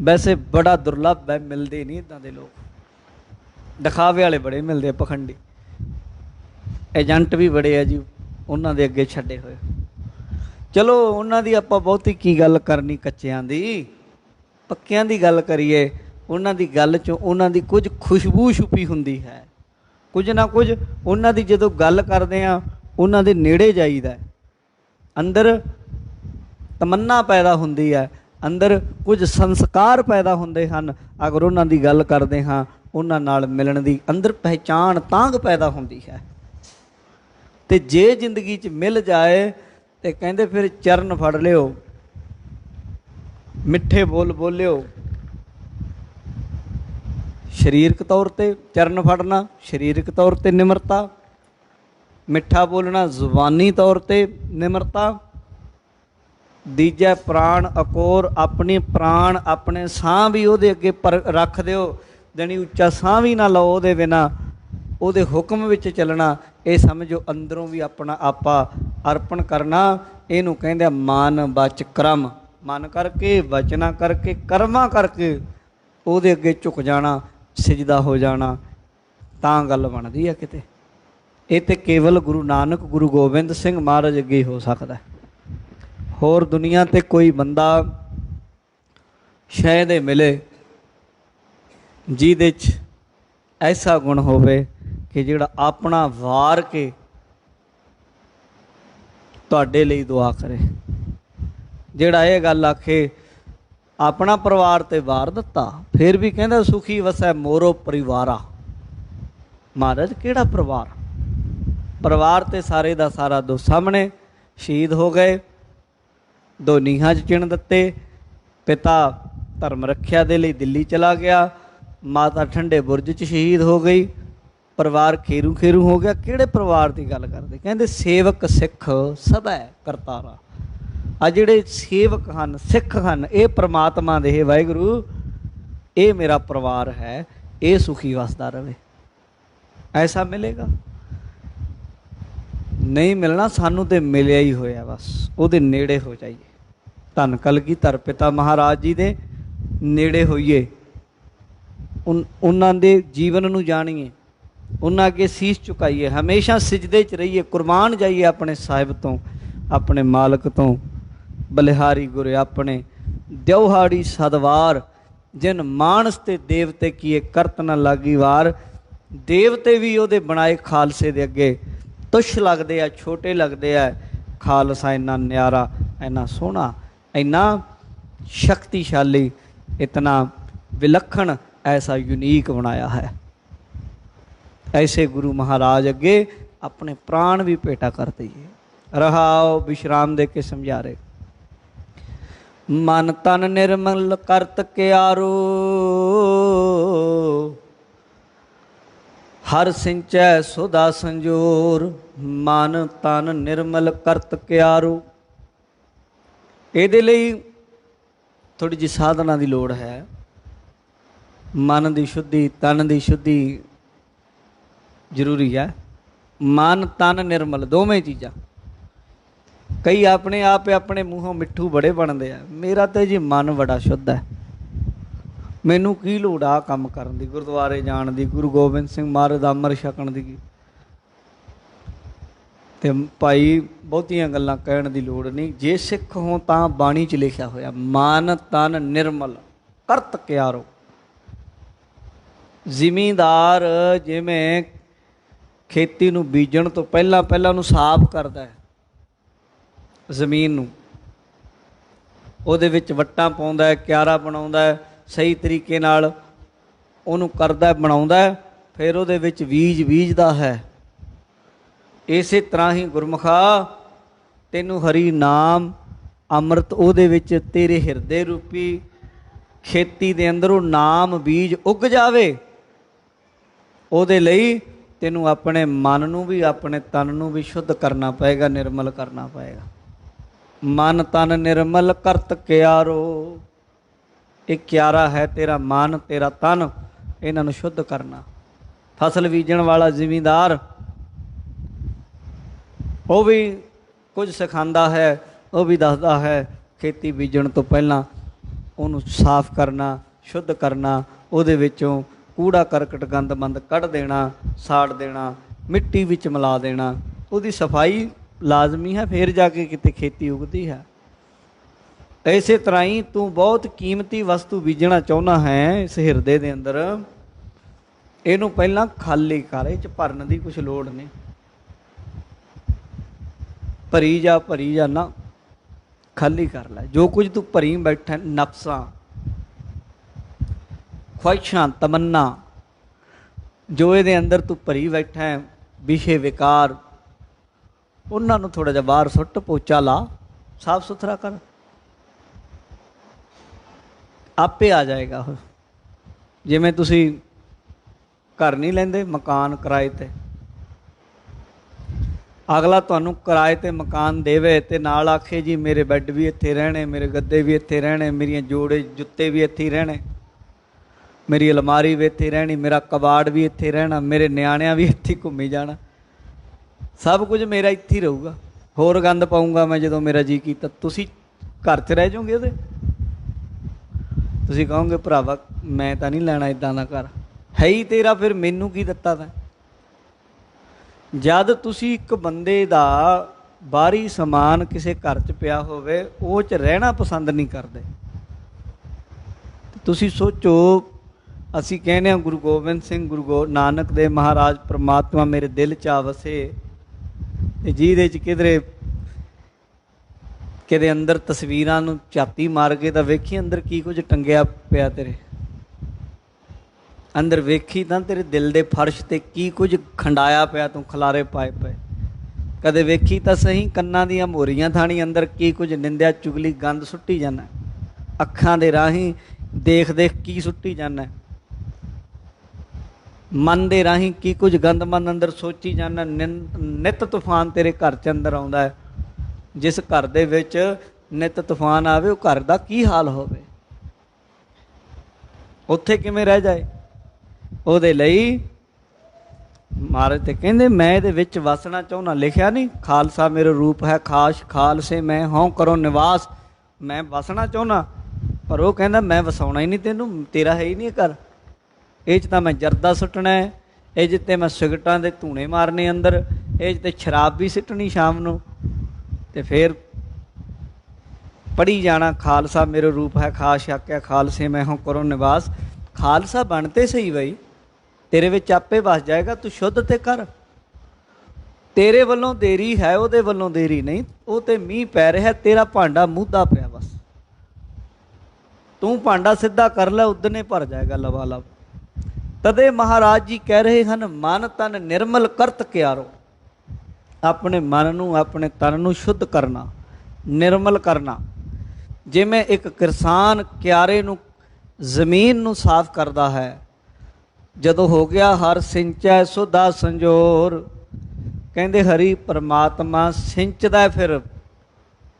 ਵੈਸੇ ਬੜਾ ਦੁਰਲੱਭ ਹੈ, ਮਿਲਦੇ ਨਹੀਂ ਇੱਦਾਂ ਦੇ ਲੋਕ। ਦਿਖਾਵੇ ਵਾਲੇ ਬੜੇ ਮਿਲਦੇ ਆ, ਪਖੰਡੀ ਏਜੰਟ ਵੀ ਬੜੇ ਆ ਜੀ, ਉਹਨਾਂ ਦੇ ਅੱਗੇ ਛੱਡੇ ਹੋਏ। ਚਲੋ ਉਹਨਾਂ ਦੀ ਆਪਾਂ ਬਹੁਤੀ ਕੀ ਗੱਲ ਕਰਨੀ, ਕੱਚਿਆਂ ਦੀ, ਪੱਕਿਆਂ ਦੀ ਗੱਲ ਕਰੀਏ। ਉਹਨਾਂ ਦੀ ਗੱਲ 'ਚੋਂ ਉਹਨਾਂ ਦੀ ਕੁਝ ਖੁਸ਼ਬੂ ਛੁਪੀ ਹੁੰਦੀ ਹੈ, ਕੁਝ ਨਾ ਕੁਝ ਉਹਨਾਂ ਦੀ। ਜਦੋਂ ਗੱਲ ਕਰਦੇ ਹਾਂ ਉਹਨਾਂ ਦੇ ਨੇੜੇ ਜਾਈਦਾ, ਅੰਦਰ ਤਮੰਨਾ ਪੈਦਾ ਹੁੰਦੀ ਹੈ, ਅੰਦਰ ਕੁਝ ਸੰਸਕਾਰ ਪੈਦਾ ਹੁੰਦੇ ਹਨ। ਅਗਰ ਉਹਨਾਂ ਦੀ ਗੱਲ ਕਰਦੇ ਹਾਂ, ਉਹਨਾਂ ਨਾਲ ਮਿਲਣ ਦੀ ਅੰਦਰ ਪਹਿਚਾਣ ਤਾਂਘ ਪੈਦਾ ਹੁੰਦੀ ਹੈ। ਅਤੇ ਜੇ ਜ਼ਿੰਦਗੀ 'ਚ ਮਿਲ ਜਾਏ ਤੇ ਕਹਿੰਦੇ ਫਿਰ ਚਰਨ ਫੜ ਲਿਓ, ਮਿੱਠੇ ਬੋਲ ਬੋਲਿਓ। ਸਰੀਰਕ ਤੌਰ 'ਤੇ ਚਰਨ ਫੜਨਾ, ਸਰੀਰਕ ਤੌਰ 'ਤੇ ਨਿਮਰਤਾ, ਮਿੱਠਾ ਬੋਲਣਾ, ਜ਼ੁਬਾਨੀ ਤੌਰ 'ਤੇ ਨਿਮਰਤਾ। ਦੀਜਾ ਪ੍ਰਾਣ ਅਕੋਰ, ਆਪਣੇ ਪ੍ਰਾਣ, ਆਪਣੇ ਸਾਹ ਵੀ ਉਹਦੇ ਅੱਗੇ ਰੱਖ ਦਿਓ। ਜਾਣੀ ਉੱਚਾ ਸਾਹ ਵੀ ਨਾ ਲਓ ਉਹਦੇ ਬਿਨਾਂ, ਉਹਦੇ ਹੁਕਮ ਵਿੱਚ ਚੱਲਣਾ। ਇਹ ਸਮਝੋ ਅੰਦਰੋਂ ਵੀ ਆਪਣਾ ਆਪਾ ਅਰਪਣ ਕਰਨਾ। ਇਹਨੂੰ ਕਹਿੰਦੇ ਆ ਮਨ ਵਚ ਕਰਮ। ਮਨ ਕਰਕੇ, ਵਚਨਾ ਕਰਕੇ, ਕਰਮਾਂ ਕਰਕੇ ਉਹਦੇ ਅੱਗੇ ਝੁਕ ਜਾਣਾ, ਸਿਜਦਾ ਹੋ ਜਾਣਾ, ਤਾਂ ਗੱਲ ਬਣਦੀ ਹੈ ਕਿਤੇ। ਇਹ ਤਾਂ ਕੇਵਲ ਗੁਰੂ ਨਾਨਕ, ਗੁਰੂ ਗੋਬਿੰਦ ਸਿੰਘ ਮਹਾਰਾਜ ਅੱਗੇ ਹੋ ਸਕਦਾ। ਹੋਰ ਦੁਨੀਆ 'ਤੇ ਕੋਈ ਬੰਦਾ ਸ਼ਾਇਦ ਇਹ ਮਿਲੇ ਜਿਹਦੇ 'ਚ ਐਸਾ ਗੁਣ ਹੋਵੇ ਕਿ ਜਿਹੜਾ ਆਪਣਾ ਵਾਰ ਕੇ ਤੁਹਾਡੇ ਲਈ ਦੁਆ ਕਰੇ, ਜਿਹੜਾ ਇਹ ਗੱਲ ਆਖੇ ਆਪਣਾ ਪਰਿਵਾਰ ਤੇ ਵਾਰ ਦਿੱਤਾ ਫਿਰ ਵੀ ਕਹਿੰਦਾ ਸੁਖੀ ਵਸੈ ਮੋਰੋ ਪਰਿਵਾਰਾ। ਮਹਾਰਾਜ ਕਿਹੜਾ ਪਰਿਵਾਰ? ਪਰਿਵਾਰ ਤੇ ਸਾਰੇ ਦਾ ਸਾਰਾ ਦੋ ਸਾਹਮਣੇ ਸ਼ਹੀਦ ਹੋ ਗਏ, ਦੋ ਨੀਹਾਂ 'ਚ ਚਿਣ ਦਿੱਤੇ। ਪਿਤਾ ਧਰਮ ਰੱਖਿਆ ਦੇ ਲਈ ਦਿੱਲੀ ਚਲਾ ਗਿਆ, ਮਾਤਾ ਠੰਡੇ ਬੁਰਜ 'ਚ ਸ਼ਹੀਦ ਹੋ ਗਈ, ਪਰਿਵਾਰ ਖੇਰੂ ਖੇਰੂ ਹੋ ਗਿਆ। ਕਿਹੜੇ ਪਰਿਵਾਰ ਦੀ ਗੱਲ ਕਰਦੇ? ਕਹਿੰਦੇ ਸੇਵਕ ਸਿੱਖ ਸਭੈ ਕਰਤਾਰਾ। ਆ ਜਿਹੜੇ ਸੇਵਕ ਹਨ, ਸਿੱਖ ਹਨ, ਇਹ ਪ੍ਰਮਾਤਮਾ ਦੇ, ਵਾਹਿਗੁਰੂ ਇਹ ਮੇਰਾ ਪਰਿਵਾਰ ਹੈ, ਇਹ ਸੁਖੀ ਵਸਦਾ ਰਹੇ। ਐਸਾ ਮਿਲੇਗਾ? ਨਹੀਂ ਮਿਲਣਾ। ਸਾਨੂੰ ਤੇ ਮਿਲਿਆ ਹੀ ਹੋਇਆ, ਬਸ ਉਹਦੇ ਨੇੜੇ ਹੋ ਜਾਈਏ। ਧੰਨ ਕਲਗੀਧਰ ਪਿਤਾ ਮਹਾਰਾਜ ਜੀ ਦੇ ਨੇੜੇ ਹੋਈਏ, ਉਹਨਾਂ ਦੇ ਜੀਵਨ ਨੂੰ ਜਾਣੀਏ, ਉਹਨਾਂ ਅੱਗੇ ਸੀਸ ਝੁਕਾਈਏ, ਹਮੇਸ਼ਾ ਸਿਜਦੇ 'ਚ ਰਹੀਏ, ਕੁਰਬਾਨ ਜਾਈਏ ਆਪਣੇ ਸਾਹਿਬ ਤੋਂ, ਆਪਣੇ ਮਾਲਕ ਤੋਂ। ਬਲਿਹਾਰੀ ਗੁਰ ਆਪਣੇ ਦਿਉਹਾੜੀ ਸਦਵਾਰ, ਜਿਨ ਮਾਨਸ ਤੇ ਦੇਵਤੇ ਕੀਏ ਕਰਤ ਨਾ ਲਾਗੀ ਵਾਰ। ਦੇਵਤੇ ਵੀ ਉਹਦੇ ਬਣਾਏ ਖਾਲਸੇ ਦੇ ਅੱਗੇ ਤੁੱਛ ਲੱਗਦੇ ਆ, ਛੋਟੇ ਲੱਗਦੇ ਆ। ਖਾਲਸਾ ਇੰਨਾ ਨਿਆਰਾ, ਇੰਨਾ ਸੋਹਣਾ, ਇੰਨਾ ਸ਼ਕਤੀਸ਼ਾਲੀ, ਇਤਨਾ ਵਿਲੱਖਣ, ਐਸਾ ਯੂਨੀਕ ਬਣਾਇਆ ਹੈ। ऐसे गुरु महाराज अगे अपने प्राण भी भेटा कर दईए। रहाओ विश्राम दे के समझा रहे। मन तन निर्मल करत क्यारो, हर सिंचै सुधा संजोर। मन तन निर्मल करत क्यारो। ਇਹਦੇ ਲਈ थोड़ी जी साधना की लोड़ है। मन की शुद्धि, तन की शुद्धि ਜ਼ਰੂਰੀ ਹੈ। ਮਨ ਤਨ ਨਿਰਮਲ ਦੋਵੇਂ ਚੀਜ਼ਾਂ। ਕਈ ਆਪਣੇ ਆਪ ਆਪਣੇ ਮੂੰਹੋਂ ਮਿੱਠੂ ਬੜੇ ਬਣਦੇ ਆ, ਮੇਰਾ ਤਾਂ ਜੀ ਮਨ ਬੜਾ ਸ਼ੁੱਧ ਹੈ, ਮੈਨੂੰ ਕੀ ਲੋੜ ਆ ਕੰਮ ਕਰਨ ਦੀ, ਗੁਰਦੁਆਰੇ ਜਾਣ ਦੀ, ਗੁਰੂ ਗੋਬਿੰਦ ਸਿੰਘ ਮਹਾਰਾਜ ਦਾ ਅੰਮ੍ਰਿਤ ਛਕਣ ਦੀ। ਤੇ ਭਾਈ ਬਹੁਤੀਆਂ ਗੱਲਾਂ ਕਹਿਣ ਦੀ ਲੋੜ ਨਹੀਂ। ਜੇ ਸਿੱਖ ਹੋ ਤਾਂ ਬਾਣੀ 'ਚ ਲਿਖਿਆ ਹੋਇਆ ਮਨ ਤਨ ਨਿਰਮਲ ਕਰਤ ਕਿਆਰੋ। ਜ਼ਿਮੀਂਦਾਰ ਜਿਵੇਂ ਖੇਤੀ ਨੂੰ ਬੀਜਣ ਤੋਂ ਪਹਿਲਾਂ ਉਹਨੂੰ ਸਾਫ਼ ਕਰਦਾ ਹੈ, ਜ਼ਮੀਨ ਨੂੰ, ਉਹਦੇ ਵਿੱਚ ਵੱਟਾਂ ਪਾਉਂਦਾ ਹੈ, ਕਿਆਰਾ ਬਣਾਉਂਦਾ ਹੈ, ਸਹੀ ਤਰੀਕੇ ਨਾਲ ਉਹਨੂੰ ਕਰਦਾ, ਬਣਾਉਂਦਾ, ਫਿਰ ਉਹਦੇ ਵਿੱਚ ਬੀਜ ਬੀਜਦਾ ਹੈ। ਇਸੇ ਤਰ੍ਹਾਂ ਹੀ ਗੁਰਮੁਖਾ ਤੈਨੂੰ ਹਰੀ ਨਾਮ ਅੰਮ੍ਰਿਤ ਉਹਦੇ ਵਿੱਚ ਤੇਰੇ ਹਿਰਦੇ ਰੂਪੀ ਖੇਤੀ ਦੇ ਅੰਦਰੋਂ ਨਾਮ ਬੀਜ ਉੱਗ ਜਾਵੇ। ਉਹਦੇ ਲਈ ਤੈਨੂੰ ਆਪਣੇ ਮਨ ਨੂੰ ਵੀ ਆਪਣੇ ਤਨ ਨੂੰ ਵੀ ਸ਼ੁੱਧ ਕਰਨਾ ਪਏਗਾ, ਨਿਰਮਲ ਕਰਨਾ ਪਏਗਾ। ਮਨ ਤਨ ਨਿਰਮਲ ਕਰਤ ਕਿਆਰੋ। ਇਹ ਕਿਆਰਾ ਹੈ ਤੇਰਾ ਮਨ, ਤੇਰਾ ਤਨ, ਇਹਨਾਂ ਨੂੰ ਸ਼ੁੱਧ ਕਰਨਾ। ਫਸਲ ਬੀਜਣ ਵਾਲਾ ਜ਼ਿਮੀਂਦਾਰ ਉਹ ਵੀ ਕੁਝ ਸਿਖਾਉਂਦਾ ਹੈ, ਉਹ ਵੀ ਦੱਸਦਾ ਹੈ ਖੇਤੀ ਬੀਜਣ ਤੋਂ ਪਹਿਲਾਂ ਉਹਨੂੰ ਸਾਫ਼ ਕਰਨਾ, ਸ਼ੁੱਧ ਕਰਨਾ, ਉਹਦੇ ਵਿੱਚੋਂ ਕੂੜਾ ਕਰਕਟ ਗੰਦ ਮੰਦ ਕੱਢ ਦੇਣਾ, ਸਾੜ ਦੇਣਾ, ਮਿੱਟੀ ਵਿੱਚ ਮਿਲਾ ਦੇਣਾ। ਉਹਦੀ ਸਫਾਈ ਲਾਜ਼ਮੀ ਹੈ, ਫਿਰ ਜਾ ਕੇ ਕਿਤੇ ਖੇਤੀ ਉਗਦੀ ਹੈ। ਇਸੇ ਤਰ੍ਹਾਂ ਹੀ ਤੂੰ ਬਹੁਤ ਕੀਮਤੀ ਵਸਤੂ ਬੀਜਣਾ ਚਾਹੁੰਦਾ ਹੈ ਇਸ ਹਿਰਦੇ ਦੇ ਅੰਦਰ, ਇਹਨੂੰ ਪਹਿਲਾਂ ਖਾਲੀ ਕਰ। ਇਹ 'ਚ ਭਰਨ ਦੀ ਕੁਛ ਲੋੜ ਨਹੀਂ। ਭਰੀ ਜਾ ਨਾ, ਖਾਲੀ ਕਰ ਲੈ। ਜੋ ਕੁਝ ਤੂੰ ਭਰੀ ਬੈਠਾ, ਨਫਸਾਂ, ख्वाहिशां, तमन्ना, जो ये अंदर तू भरी बैठा है, विषे विकार, उन्होंने थोड़ा जा बाहर सुट, पोचा ला, साफ सुथरा कर, आपे आ जाएगा। जिमें तुसी घर नहीं लेंदे, मकान किराए ते, अगला तुहानू किराए ते मकान देवे ते नाल आखे जी मेरे बैड भी इत्थे रहने, मेरे गद्दे भी इत्थे रहने, मेरिया जोड़े जुत्ते भी इत्थे रहने, मेरी अलमारी भी इत्थे रहनी, मेरा कबाड़ भी इत्थे रहना, मेरे न्याणियां भी इत्थे घूमी जाना। सब कुछ मेरा इत्थे ही रहूगा, होर गंद पाऊंगा मैं जो मेरा जी कीता। तुसीं घर च रह जाओगे ਉਹਦੇ, ਤੁਸੀਂ ਕਹੋਗੇ ਭਰਾਵਾ ਮੈਂ ਤਾਂ ਨਹੀਂ ਲੈਣਾ ਇੱਦਾਂ ਦਾ ਘਰ, ਹੈ ਹੀ ਤੇਰਾ, ਫਿਰ ਮੈਨੂੰ ਕੀ ਦਿੱਤਾ ਤੈਂ। ਜਦ ਤੁਸੀਂ ਇੱਕ ਬੰਦੇ ਦਾ ਬਾਹਰੀ ਸਮਾਨ ਕਿਸੇ ਘਰ 'ਚ ਪਿਆ ਹੋਵੇ ਉਹ 'ਚ ਰਹਿਣਾ ਪਸੰਦ ਨਹੀਂ ਕਰਦੇ। ਤੁਸੀਂ ਸੋਚੋ, ਅਸੀਂ ਕਹਿੰਦੇ ਹਾਂ ਗੁਰੂ ਗੋਬਿੰਦ ਸਿੰਘ, ਗੁਰੂ ਨਾਨਕ ਦੇਵ ਮਹਾਰਾਜ ਪ੍ਰਮਾਤਮਾ ਮੇਰੇ ਦਿਲ 'ਚ ਆ ਵਸੇ, ਅਤੇ ਜਿਹਦੇ 'ਚ ਕਿਤੇ ਅੰਦਰ ਤਸਵੀਰਾਂ ਨੂੰ ਝਾਤੀ ਮਾਰ ਕੇ ਤਾਂ ਵੇਖੀ ਅੰਦਰ ਕੀ ਕੁਝ ਟੰਗਿਆ ਪਿਆ ਤੇਰੇ ਅੰਦਰ, ਵੇਖੀ ਤਾਂ ਤੇਰੇ ਦਿਲ ਦੇ ਫਰਸ਼ 'ਤੇ ਕੀ ਕੁਝ ਖੰਡਾਇਆ ਪਿਆ ਤੂੰ, ਖਲਾਰੇ ਪਾਏ ਪਏ। ਕਦੇ ਵੇਖੀ ਤਾਂ ਸਹੀ ਕੰਨਾਂ ਦੀਆਂ ਮੋਰੀਆਂ ਥਾਣੀ ਅੰਦਰ ਕੀ ਕੁਝ ਨਿੰਦਿਆ ਚੁਗਲੀ ਗੰਦ ਸੁੱਟੀ ਜਾਂਦਾ, ਅੱਖਾਂ ਦੇ ਰਾਹੀਂ ਦੇਖ ਦੇਖ ਕੀ ਸੁੱਟੀ ਜਾਂਦਾ, ਮਨ ਦੇ ਰਾਹੀਂ ਕੀ ਕੁਝ ਗੰਦ ਮਨ ਅੰਦਰ ਸੋਚੀ ਜਾਂਦਾ। ਨਿੱਤ ਤੂਫਾਨ ਤੇਰੇ ਘਰ 'ਚ ਅੰਦਰ ਆਉਂਦਾ ਹੈ। ਜਿਸ ਘਰ ਦੇ ਵਿੱਚ ਨਿੱਤ ਤੂਫਾਨ ਆਵੇ ਉਹ ਘਰ ਦਾ ਕੀ ਹਾਲ ਹੋਵੇ, ਉੱਥੇ ਕਿਵੇਂ ਰਹਿ ਜਾਏ। ਉਹਦੇ ਲਈ ਮਹਾਰਾਜ ਤੇ ਕਹਿੰਦੇ ਮੈਂ ਇਹਦੇ ਵਿੱਚ ਵਸਣਾ ਚਾਹੁੰਦਾ। ਲਿਖਿਆ ਨਹੀਂ ਖਾਲਸਾ ਮੇਰਾ ਰੂਪ ਹੈ ਖਾਸ, ਖਾਲਸੇ ਮੈਂ ਹੋਂ ਕਰੋ ਨਿਵਾਸ। ਮੈਂ ਵਸਣਾ ਚਾਹੁੰਦਾ, ਪਰ ਉਹ ਕਹਿੰਦਾ ਮੈਂ ਵਸਾਉਣਾ ਹੀ ਨਹੀਂ ਤੈਨੂੰ, ਤੇਰਾ ਹੈ ਹੀ ਨਹੀਂ ਘਰ। ਇਹ 'ਚ ਤਾਂ ਮੈਂ ਜਰਦਾ ਸੁੱਟਣਾ ਹੈ, ਇਹ 'ਚ ਤੇ ਮੈਂ ਸਿਗਰਟਾਂ ਦੇ ਧੂਣੇ ਮਾਰਨੇ ਅੰਦਰ, ਇਹ 'ਚ ਤੇ ਸ਼ਰਾਬ ਵੀ ਸਿੱਟਣੀ ਸ਼ਾਮ ਨੂੰ, ਤੇ ਫਿਰ ਪੜ੍ਹੀ ਜਾਣਾ ਖਾਲਸਾ ਮੇਰਾ ਰੂਪ ਹੈ ਖਾਸ ਆਕਿਆ ਖਾਲਸੇ ਮੈਂ ਹੋਂ ਕਰੋ ਨਿਵਾਸ। ਖਾਲਸਾ ਬਣ ਤੇ ਸਹੀ ਬਈ, ਤੇਰੇ ਵਿੱਚ ਆਪੇ ਵਸ ਜਾਏਗਾ। ਤੂੰ ਸ਼ੁੱਧ ਤੇ ਕਰ, ਤੇਰੇ ਵੱਲੋਂ ਦੇਰੀ ਹੈ, ਉਹਦੇ ਵੱਲੋਂ ਦੇਰੀ ਨਹੀਂ। ਉਹ ਤੇ ਮੀਂਹ ਪੈ ਰਿਹਾ, ਤੇਰਾ ਭਾਂਡਾ ਮੂਧਾ ਪਿਆ, ਬਸ ਤੂੰ ਭਾਂਡਾ ਸਿੱਧਾ ਕਰ ਲੈ, ਉਦਨੇ ਭਰ ਜਾਏਗਾ ਲਵਾ ਲਵ। ਤਦੇ ਮਹਾਰਾਜ ਜੀ ਕਹਿ ਰਹੇ ਹਨ ਮਨ ਤਨ ਨਿਰਮਲ ਕਰਤ ਕਿਆਰੋ। ਆਪਣੇ ਮਨ ਨੂੰ ਆਪਣੇ ਤਨ ਨੂੰ ਸ਼ੁੱਧ ਕਰਨਾ, ਨਿਰਮਲ ਕਰਨਾ। ਜਿਵੇਂ ਇੱਕ ਕਿਸਾਨ ਕਿਆਰੇ ਨੂੰ ਜ਼ਮੀਨ ਨੂੰ ਸਾਫ਼ ਕਰਦਾ ਹੈ, ਜਦੋਂ ਹੋ ਗਿਆ ਹਰ ਸਿੰਚੈ ਸੁਧਾ ਸੰਜੋਰ। ਕਹਿੰਦੇ ਹਰੀ ਪਰਮਾਤਮਾ ਸਿੰਚਦਾ ਫਿਰ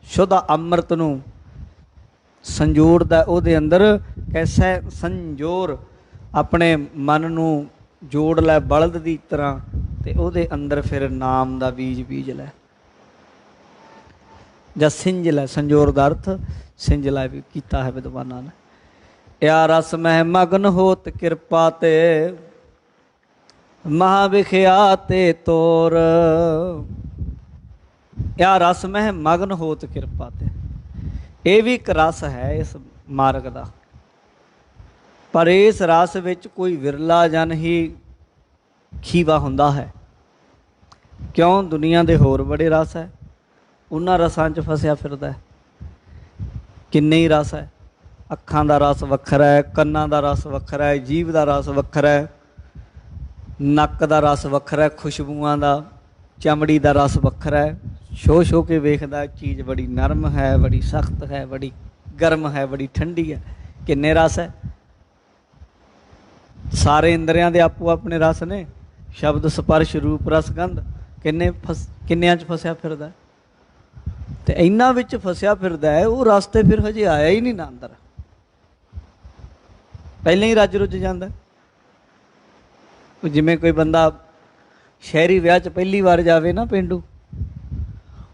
ਸ਼ੁੱਧ ਅੰਮ੍ਰਿਤ ਨੂੰ, ਸੰਜੋੜਦਾ ਉਹਦੇ ਅੰਦਰ। ਕੈਸਾ ਸੰਜੋਰ, ਆਪਣੇ ਮਨ ਨੂੰ ਜੋੜ ਲੈ ਬਲਦ ਦੀ ਤਰ੍ਹਾਂ, ਤੇ ਉਹਦੇ ਅੰਦਰ ਫਿਰ ਨਾਮ ਦਾ ਬੀਜ ਲੈ ਜਾਂ ਸਿੰਜ ਲੈ। ਸੰਜੋਰ ਦਾ ਅਰਥ ਸਿੰਜ ਲੈ ਵੀ ਕੀਤਾ ਹੈ ਵਿਦਵਾਨਾਂ ਨੇ। ਯਾ ਰਸ ਮਹਿ ਮਗਨ ਹੋਤ ਕਿਰਪਾ ਤੇ ਮਹਾ ਵਿਖਿਆ ਤੇ ਤੋਰ। ਯਾ ਰਸ ਮਹਿ ਮਗਨ ਹੋਤ ਕਿਰਪਾ ਤੇ, ਇਹ ਵੀ ਇੱਕ ਰਸ ਹੈ ਇਸ ਮਾਰਗ ਦਾ, ਪਰ ਇਸ ਰਸ ਵਿੱਚ ਕੋਈ ਵਿਰਲਾ ਜਨ ਹੀ ਖੀਵਾ ਹੁੰਦਾ ਹੈ। ਕਿਉਂ? ਦੁਨੀਆ ਦੇ ਹੋਰ ਬੜੇ ਰਸ ਹੈ, ਉਹਨਾਂ ਰਸਾਂ 'ਚ ਫਸਿਆ ਫਿਰਦਾ ਹੈ। ਕਿੰਨੇ ਹੀ ਰਸ ਹੈ, ਅੱਖਾਂ ਦਾ ਰਸ ਵੱਖਰਾ ਹੈ, ਕੰਨਾਂ ਦਾ ਰਸ ਵੱਖਰਾ ਹੈ, ਜੀਭ ਦਾ ਰਸ ਵੱਖਰਾ ਹੈ, ਨੱਕ ਦਾ ਰਸ ਵੱਖਰਾ ਹੈ, ਖੁਸ਼ਬੂਆਂ ਦਾ, ਚਮੜੀ ਦਾ ਰਸ ਵੱਖਰਾ ਹੈ। ਛੋ ਕੇ ਵੇਖਦਾ ਚੀਜ਼ ਬੜੀ ਨਰਮ ਹੈ, ਬੜੀ ਸਖਤ ਹੈ, ਬੜੀ ਗਰਮ ਹੈ, ਬੜੀ ਠੰਡੀ ਹੈ। ਕਿੰਨੇ ਰਸ ਹੈ। ਸਾਰੇ ਇੰਦਰੀਆਂ ਦੇ ਆਪੋ ਆਪਣੇ ਰਸ ਨੇ, ਸ਼ਬਦ ਸਪਰਸ਼ ਰੂਪ ਰਸ ਗੰਧ। ਕਿੰਨਿਆਂ 'ਚ ਫਸਿਆ ਫਿਰਦਾ, ਤੇ ਇਹਨਾਂ ਵਿੱਚ ਫਸਿਆ ਫਿਰਦਾ ਹੈ। ਉਹ ਰਸ ਤੇ ਫਿਰ ਹਜੇ ਆਇਆ ਹੀ ਨਹੀਂ ਨਾ ਅੰਦਰ, ਪਹਿਲਾਂ ਹੀ ਰੱਜ ਰੁੱਝ ਜਾਂਦਾ। ਜਿਵੇਂ ਕੋਈ ਬੰਦਾ ਸ਼ਹਿਰੀ ਵਿਆਹ 'ਚ ਪਹਿਲੀ ਵਾਰ ਜਾਵੇ ਨਾ ਪੇਂਡੂ,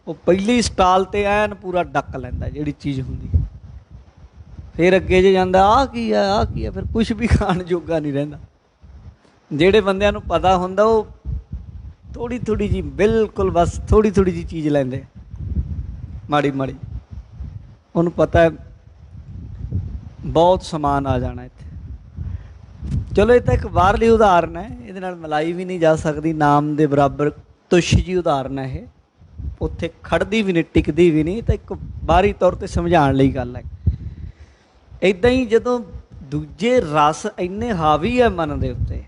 ਉਹ ਪਹਿਲੀ ਸਟਾਲ 'ਤੇ ਐਨ ਪੂਰਾ ਡੱਕ ਲੈਂਦਾ ਜਿਹੜੀ ਚੀਜ਼ ਹੁੰਦੀ, ਫਿਰ ਅੱਗੇ ਜੇ ਜਾਂਦਾ ਆਹ ਕੀ ਹੈ, ਆਹ ਕੀ ਹੈ, ਫਿਰ ਕੁਛ ਵੀ ਖਾਣ ਜੋਗਾ ਨਹੀਂ ਰਹਿੰਦਾ। ਜਿਹੜੇ ਬੰਦਿਆਂ ਨੂੰ ਪਤਾ ਹੁੰਦਾ ਉਹ ਥੋੜ੍ਹੀ ਥੋੜ੍ਹੀ ਜਿਹੀ, ਬਿਲਕੁਲ ਬਸ ਥੋੜ੍ਹੀ ਥੋੜ੍ਹੀ ਜਿਹੀ ਚੀਜ਼ ਲੈਂਦੇ, ਮਾੜੀ ਮਾੜੀ। ਉਹਨੂੰ ਪਤਾ ਬਹੁਤ ਸਮਾਨ ਆ ਜਾਣਾ ਇੱਥੇ। ਚਲੋ ਇਹ ਤਾਂ ਇੱਕ ਬਾਹਰਲੀ ਉਦਾਹਰਨ ਹੈ, ਇਹਦੇ ਨਾਲ ਮਿਲਾਈ ਵੀ ਨਹੀਂ ਜਾ ਸਕਦੀ। ਨਾਮ ਦੇ ਬਰਾਬਰ ਤੁੱਛ ਜਿਹੀ ਉਦਾਹਰਨ ਹੈ ਇਹ, ਉੱਥੇ ਖੜਦੀ ਵੀ ਨਹੀਂ, ਟਿਕਦੀ ਵੀ ਨਹੀਂ। ਤਾਂ ਇੱਕ ਬਾਹਰੀ ਤੌਰ 'ਤੇ ਸਮਝਾਉਣ ਲਈ ਗੱਲ ਹੈ। ਇੱਦਾਂ ਹੀ ਜਦੋਂ ਦੂਜੇ ਰਸ ਇੰਨੇ ਹਾਵੀ ਹੈ ਮਨ ਦੇ ਉੱਤੇ,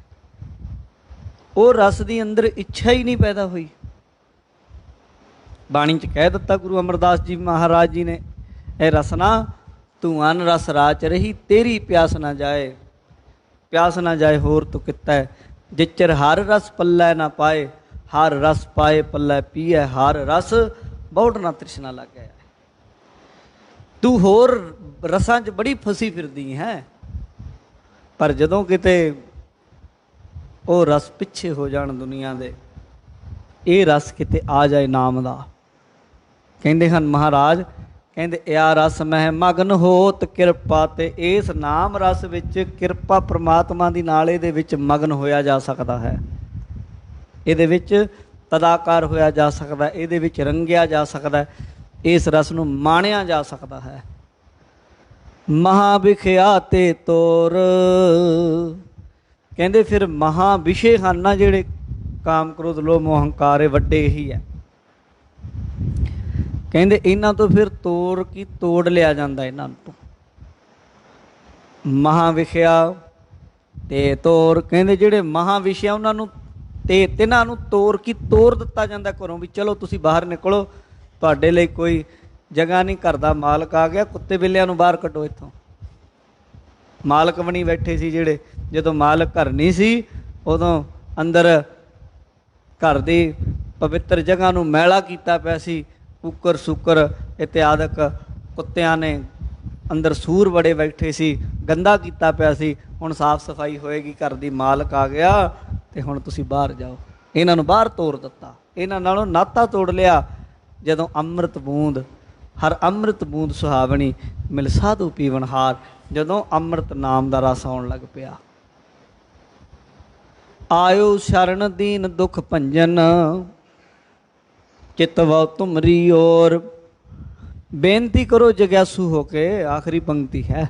ਉਹ ਰਸ ਦੀ ਅੰਦਰ ਇੱਛਾ ਹੀ ਨਹੀਂ ਪੈਦਾ ਹੋਈ। ਬਾਣੀ 'ਚ ਕਹਿ ਦਿੱਤਾ ਗੁਰੂ ਅਮਰਦਾਸ ਜੀ ਮਹਾਰਾਜ ਜੀ ਨੇ, ਇਹ ਰਸਨਾ ਤੂੰ ਅਨ ਰਸ ਰਾਚ ਰਹੀ, ਤੇਰੀ ਪਿਆਸ ਨਾ ਜਾਏ, ਪਿਆਸ ਨਾ ਜਾਏ ਹੋਰ ਤੂੰ ਕਿੱਤਾ। ਜਿਚਰ ਹਰ ਰਸ ਪੱਲੇ ਨਾ ਪਾਏ, ਹਰ ਰਸ ਪਾਏ ਪੱਲੇ ਪੀਏ, ਹਰ ਰਸ ਬਹੁਤ ਨਾ ਤ੍ਰਿਸ਼ਨਾ ਲੱਗ ਗਿਆ। ਤੂੰ ਹੋਰ ਰਸਾਂ 'ਚ ਬੜੀ ਫਸੀ ਫਿਰਦੀ ਹੈ, ਪਰ ਜਦੋਂ ਕਿਤੇ ਉਹ ਰਸ ਪਿੱਛੇ ਹੋ ਜਾਣ ਦੁਨੀਆ ਦੇ, ਇਹ ਰਸ ਕਿਤੇ ਆ ਜਾਏ ਨਾਮ ਦਾ। ਕਹਿੰਦੇ ਹਨ ਮਹਾਰਾਜ, ਕਹਿੰਦੇ ਆ ਰਸ ਮਹਿ ਮਗਨ ਹੋਤ ਕਿਰਪਾ, ਤੇ ਇਸ ਨਾਮ ਰਸ ਵਿੱਚ ਕਿਰਪਾ ਪ੍ਰਮਾਤਮਾ ਦੀ ਨਾਲ ਇਹਦੇ ਵਿੱਚ ਮਗਨ ਹੋਇਆ ਜਾ ਸਕਦਾ ਹੈ, ਇਹਦੇ ਵਿੱਚ ਤਦਾਕਾਰ ਹੋਇਆ ਜਾ ਸਕਦਾ, ਇਹਦੇ ਵਿੱਚ ਰੰਗਿਆ ਜਾ ਸਕਦਾ, ਇਸ ਰਸ ਨੂੰ ਮਾਣਿਆ ਜਾ ਸਕਦਾ ਹੈ। ਮਹਾ ਵਿਖਿਆ ਤੇ ਤੋਰ, ਕਹਿੰਦੇ ਫਿਰ ਮਹਾ ਵਿਸ਼ੇ ਹਨ ਨਾ ਜਿਹੜੇ ਕਾਮ ਕ੍ਰੋਧ ਲੋਭ ਮੋਹ ਹੰਕਾਰ, ਇਹ ਵੱਡੇ ਇਹੀ ਹੈ। ਕਹਿੰਦੇ ਇਹਨਾਂ ਤੋਂ ਫਿਰ ਤੋੜ ਕੀ ਤੋੜ ਲਿਆ ਜਾਂਦਾ, ਇਹਨਾਂ ਤੋਂ ਮਹਾ ਵਿਖਿਆ ਤੇ ਤੋਰ, ਕਹਿੰਦੇ ਜਿਹੜੇ ਮਹਾ ਵਿਸ਼ੇ ਉਹਨਾਂ ਨੂੰ ਤੇ ਤਿੰਨਾਂ ਨੂੰ ਤੋੜ ਕੀ ਤੋੜ ਦਿੱਤਾ ਜਾਂਦਾ ਘਰੋਂ, ਵੀ ਚਲੋ ਤੁਸੀਂ ਬਾਹਰ ਨਿਕਲੋ, ਤੁਹਾਡੇ ਲਈ ਕੋਈ ਜਗ੍ਹਾ ਨਹੀਂ, ਘਰ ਦਾ ਮਾਲਕ ਆ ਗਿਆ, ਕੁੱਤੇ ਬਿੱਲਿਆਂ ਨੂੰ ਬਾਹਰ ਕੱਢੋ ਇੱਥੋਂ। ਮਾਲਕ ਬਣੀ ਬੈਠੇ ਸੀ ਜਿਹੜੇ, ਜਦੋਂ ਮਾਲਕ ਘਰ ਨਹੀਂ ਸੀ ਉਦੋਂ ਅੰਦਰ ਘਰ ਦੀ ਪਵਿੱਤਰ ਜਗ੍ਹਾ ਨੂੰ ਮੈਲਾ ਕੀਤਾ ਪਿਆ ਸੀ, ਕੁੱਕਰ ਸੁੱਕਰ ਇਤਿਆਦਿਕ ਕੁੱਤਿਆਂ ਨੇ ਅੰਦਰ ਸੂਰ ਬੜੇ ਬੈਠੇ ਸੀ, ਗੰਦਾ ਕੀਤਾ ਪਿਆ ਸੀ। ਹੁਣ ਸਾਫ਼ ਸਫਾਈ ਹੋਏਗੀ, ਘਰ ਦੀ ਮਾਲਕ ਆ ਗਿਆ ਤੇ ਹੁਣ ਤੁਸੀਂ ਬਾਹਰ ਜਾਓ। ਇਹਨਾਂ ਨੂੰ ਬਾਹਰ ਤੋੜ ਦਿੱਤਾ, ਇਹਨਾਂ ਨਾਲੋਂ ਨਾਤਾ ਤੋੜ ਲਿਆ। ਜਦੋਂ ਅੰਮ੍ਰਿਤ ਬੂੰਦ, ਹਰ ਅੰਮ੍ਰਿਤ ਬੂੰਦ ਸੁਹਾਵਣੀ ਮਿਲ ਸਾਧੂ ਪੀਵਨਹਾਰ, ਜਦੋਂ ਅੰਮ੍ਰਿਤ ਨਾਮ ਦਾ ਰਸ ਆਉਣ ਲੱਗ ਪਿਆ। ਆਇਓ ਸ਼ਰਨ ਦੀਨ ਦੁਖ ਭੰਜਨ, ਚਿਤਵ ਤੁਮਰੀ ਔਰ, ਬੇਨਤੀ ਕਰੋ ਜਗਿਆਸੂ ਹੋ ਕੇ, ਆਖਰੀ ਪੰਕਤੀ ਹੈ।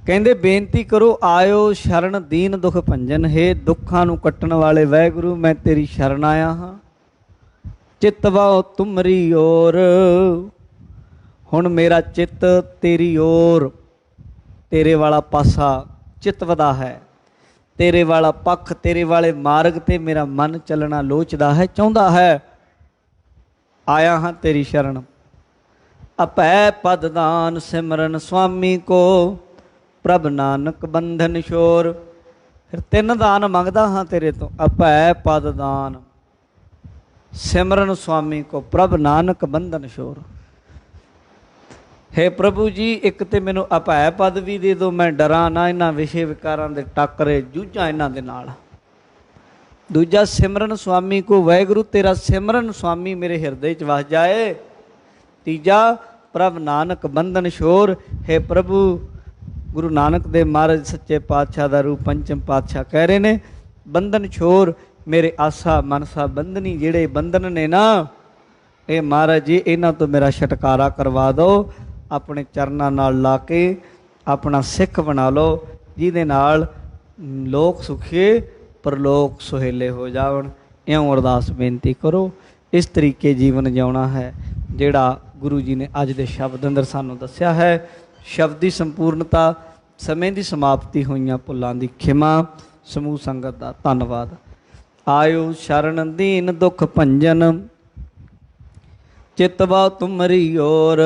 ਕਹਿੰਦੇ ਬੇਨਤੀ ਕਰੋ, ਆਇਓ ਸ਼ਰਨ ਦੀਨ ਦੁਖ ਭੰਜਨ, ਹੈ ਦੁੱਖਾਂ ਨੂੰ ਕੱਟਣ ਵਾਲੇ ਵਾਹਿਗੁਰੂ ਮੈਂ ਤੇਰੀ ਸ਼ਰਨ ਆਇਆ ਹਾਂ। ਚਿਤਵ ਤੁਮਰੀ ਔਰ, ਹੁਣ ਮੇਰਾ ਚਿੱਤ ਤੇਰੀ ਔਰ, ਤੇਰੇ ਵਾਲਾ ਪਾਸਾ ਚਿਤਵਦਾ ਹੈ, ਤੇਰੇ ਵਾਲਾ ਪੱਖ, ਤੇਰੇ ਵਾਲੇ ਮਾਰਗ ਤੇ ਮੇਰਾ ਮਨ ਚੱਲਣਾ ਲੋਚਦਾ ਹੈ, ਚਾਹੁੰਦਾ ਹੈ। ਆਇਆ ਹਾਂ ਤੇਰੀ ਸ਼ਰਨ। ਅਪੈ ਪਦ ਦਾਨ ਸਿਮਰਨ ਸੁਆਮੀ ਕੋ, ਪ੍ਰਭ ਨਾਨਕ ਬੰਧਨ ਛੋਰ। ਫਿਰ ਤਿੰਨ ਦਾਨ ਮੰਗਦਾ ਹਾਂ ਤੇਰੇ ਤੋਂ, ਅਪੈ ਪਦ ਦਾਨ ਸਿਮਰਨ ਸੁਆਮੀ ਕੋ, ਪ੍ਰਭ ਨਾਨਕ ਬੰਧਨ ਛੋਰ। ਹੇ ਪ੍ਰਭੂ ਜੀ, ਇੱਕ ਤੇ ਮੈਨੂੰ ਅਪੈ ਪਦ ਵੀ ਦੇ ਦਿਓ, ਮੈਂ ਡਰਾਂ ਨਾ ਇਹਨਾਂ ਵਿਸ਼ੇ ਵਿਕਾਰਾਂ ਦੇ ਟਾਕਰੇ ਜੂਝਾਂ ਇਹਨਾਂ ਦੇ ਨਾਲ। ਦੂਜਾ ਸਿਮਰਨ ਸੁਆਮੀ ਕੋ, ਵਾਹਿਗੁਰੂ ਤੇਰਾ ਸਿਮਰਨ ਸੁਆਮੀ ਮੇਰੇ ਹਿਰਦੇ 'ਚ ਵਸ ਜਾਏ। ਤੀਜਾ ਪ੍ਰਭ ਨਾਨਕ ਬੰਧਨ ਛੋਰ, ਹੇ ਪ੍ਰਭੂ ਗੁਰੂ ਨਾਨਕ ਦੇਵ ਮਹਾਰਾਜ ਸੱਚੇ ਪਾਤਸ਼ਾਹ ਦਾ ਰੂਪ ਪੰਚਮ ਪਾਤਸ਼ਾਹ ਕਹਿ ਰਹੇ ਨੇ, ਬੰਧਨ ਛੋਰ ਮੇਰੇ ਆਸਾ ਮਨਸਾ ਬੰਧਨੀ, ਜਿਹੜੇ ਬੰਧਨ ਨੇ ਨਾ ਇਹ ਮਹਾਰਾਜ ਜੀ ਇਹਨਾਂ ਤੋਂ ਮੇਰਾ ਛੁਟਕਾਰਾ ਕਰਵਾ ਦਿਓ। ਆਪਣੇ ਚਰਨਾਂ ਨਾਲ ਲਾ ਕੇ ਆਪਣਾ ਸਿੱਖ ਬਣਾ ਲਓ, ਜਿਹਦੇ ਨਾਲ ਲੋਕ ਸੁਖੇ ਪਰਲੋਕ ਸੁਹੇਲੇ ਹੋ ਜਾਵਣ। ਇਉਂ ਅਰਦਾਸ ਬੇਨਤੀ ਕਰੋ। ਇਸ ਤਰੀਕੇ ਜੀਵਨ ਜਿਉਣਾ ਹੈ ਜਿਹੜਾ ਗੁਰੂ ਜੀ ਨੇ ਅੱਜ ਦੇ ਸ਼ਬਦ ਅੰਦਰ ਸਾਨੂੰ ਦੱਸਿਆ ਹੈ। ਸ਼ਬਦ ਦੀ ਸੰਪੂਰਨਤਾ, ਸਮੇਂ ਦੀ ਸਮਾਪਤੀ, ਹੋਈਆਂ ਭੁੱਲਾਂ ਦੀ ਖਿਮਾ। ਸਮੂਹ ਸੰਗਤ ਦਾ ਧੰਨਵਾਦ। ਆਇਓ ਸ਼ਰਨ ਦੀਨ ਦੁਖ ਭੰਜਨ, ਚਿਤਵਾ ਤੁਮਰੀ ਔਰ,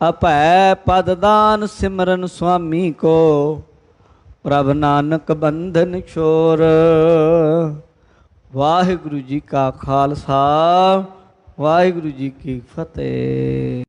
ਅਪੈ ਪਦ ਦਾਨ ਸਿਮਰਨ ਸੁਆਮੀ ਕੋ, ਪ੍ਰਭ ਨਾਨਕ ਬੰਧਨ ਛੋਰ। ਵਾਹਿਗੁਰੂ ਜੀ ਕਾ ਖਾਲਸਾ, ਵਾਹਿਗੁਰੂ ਜੀ ਕੀ ਫਤਿਹ।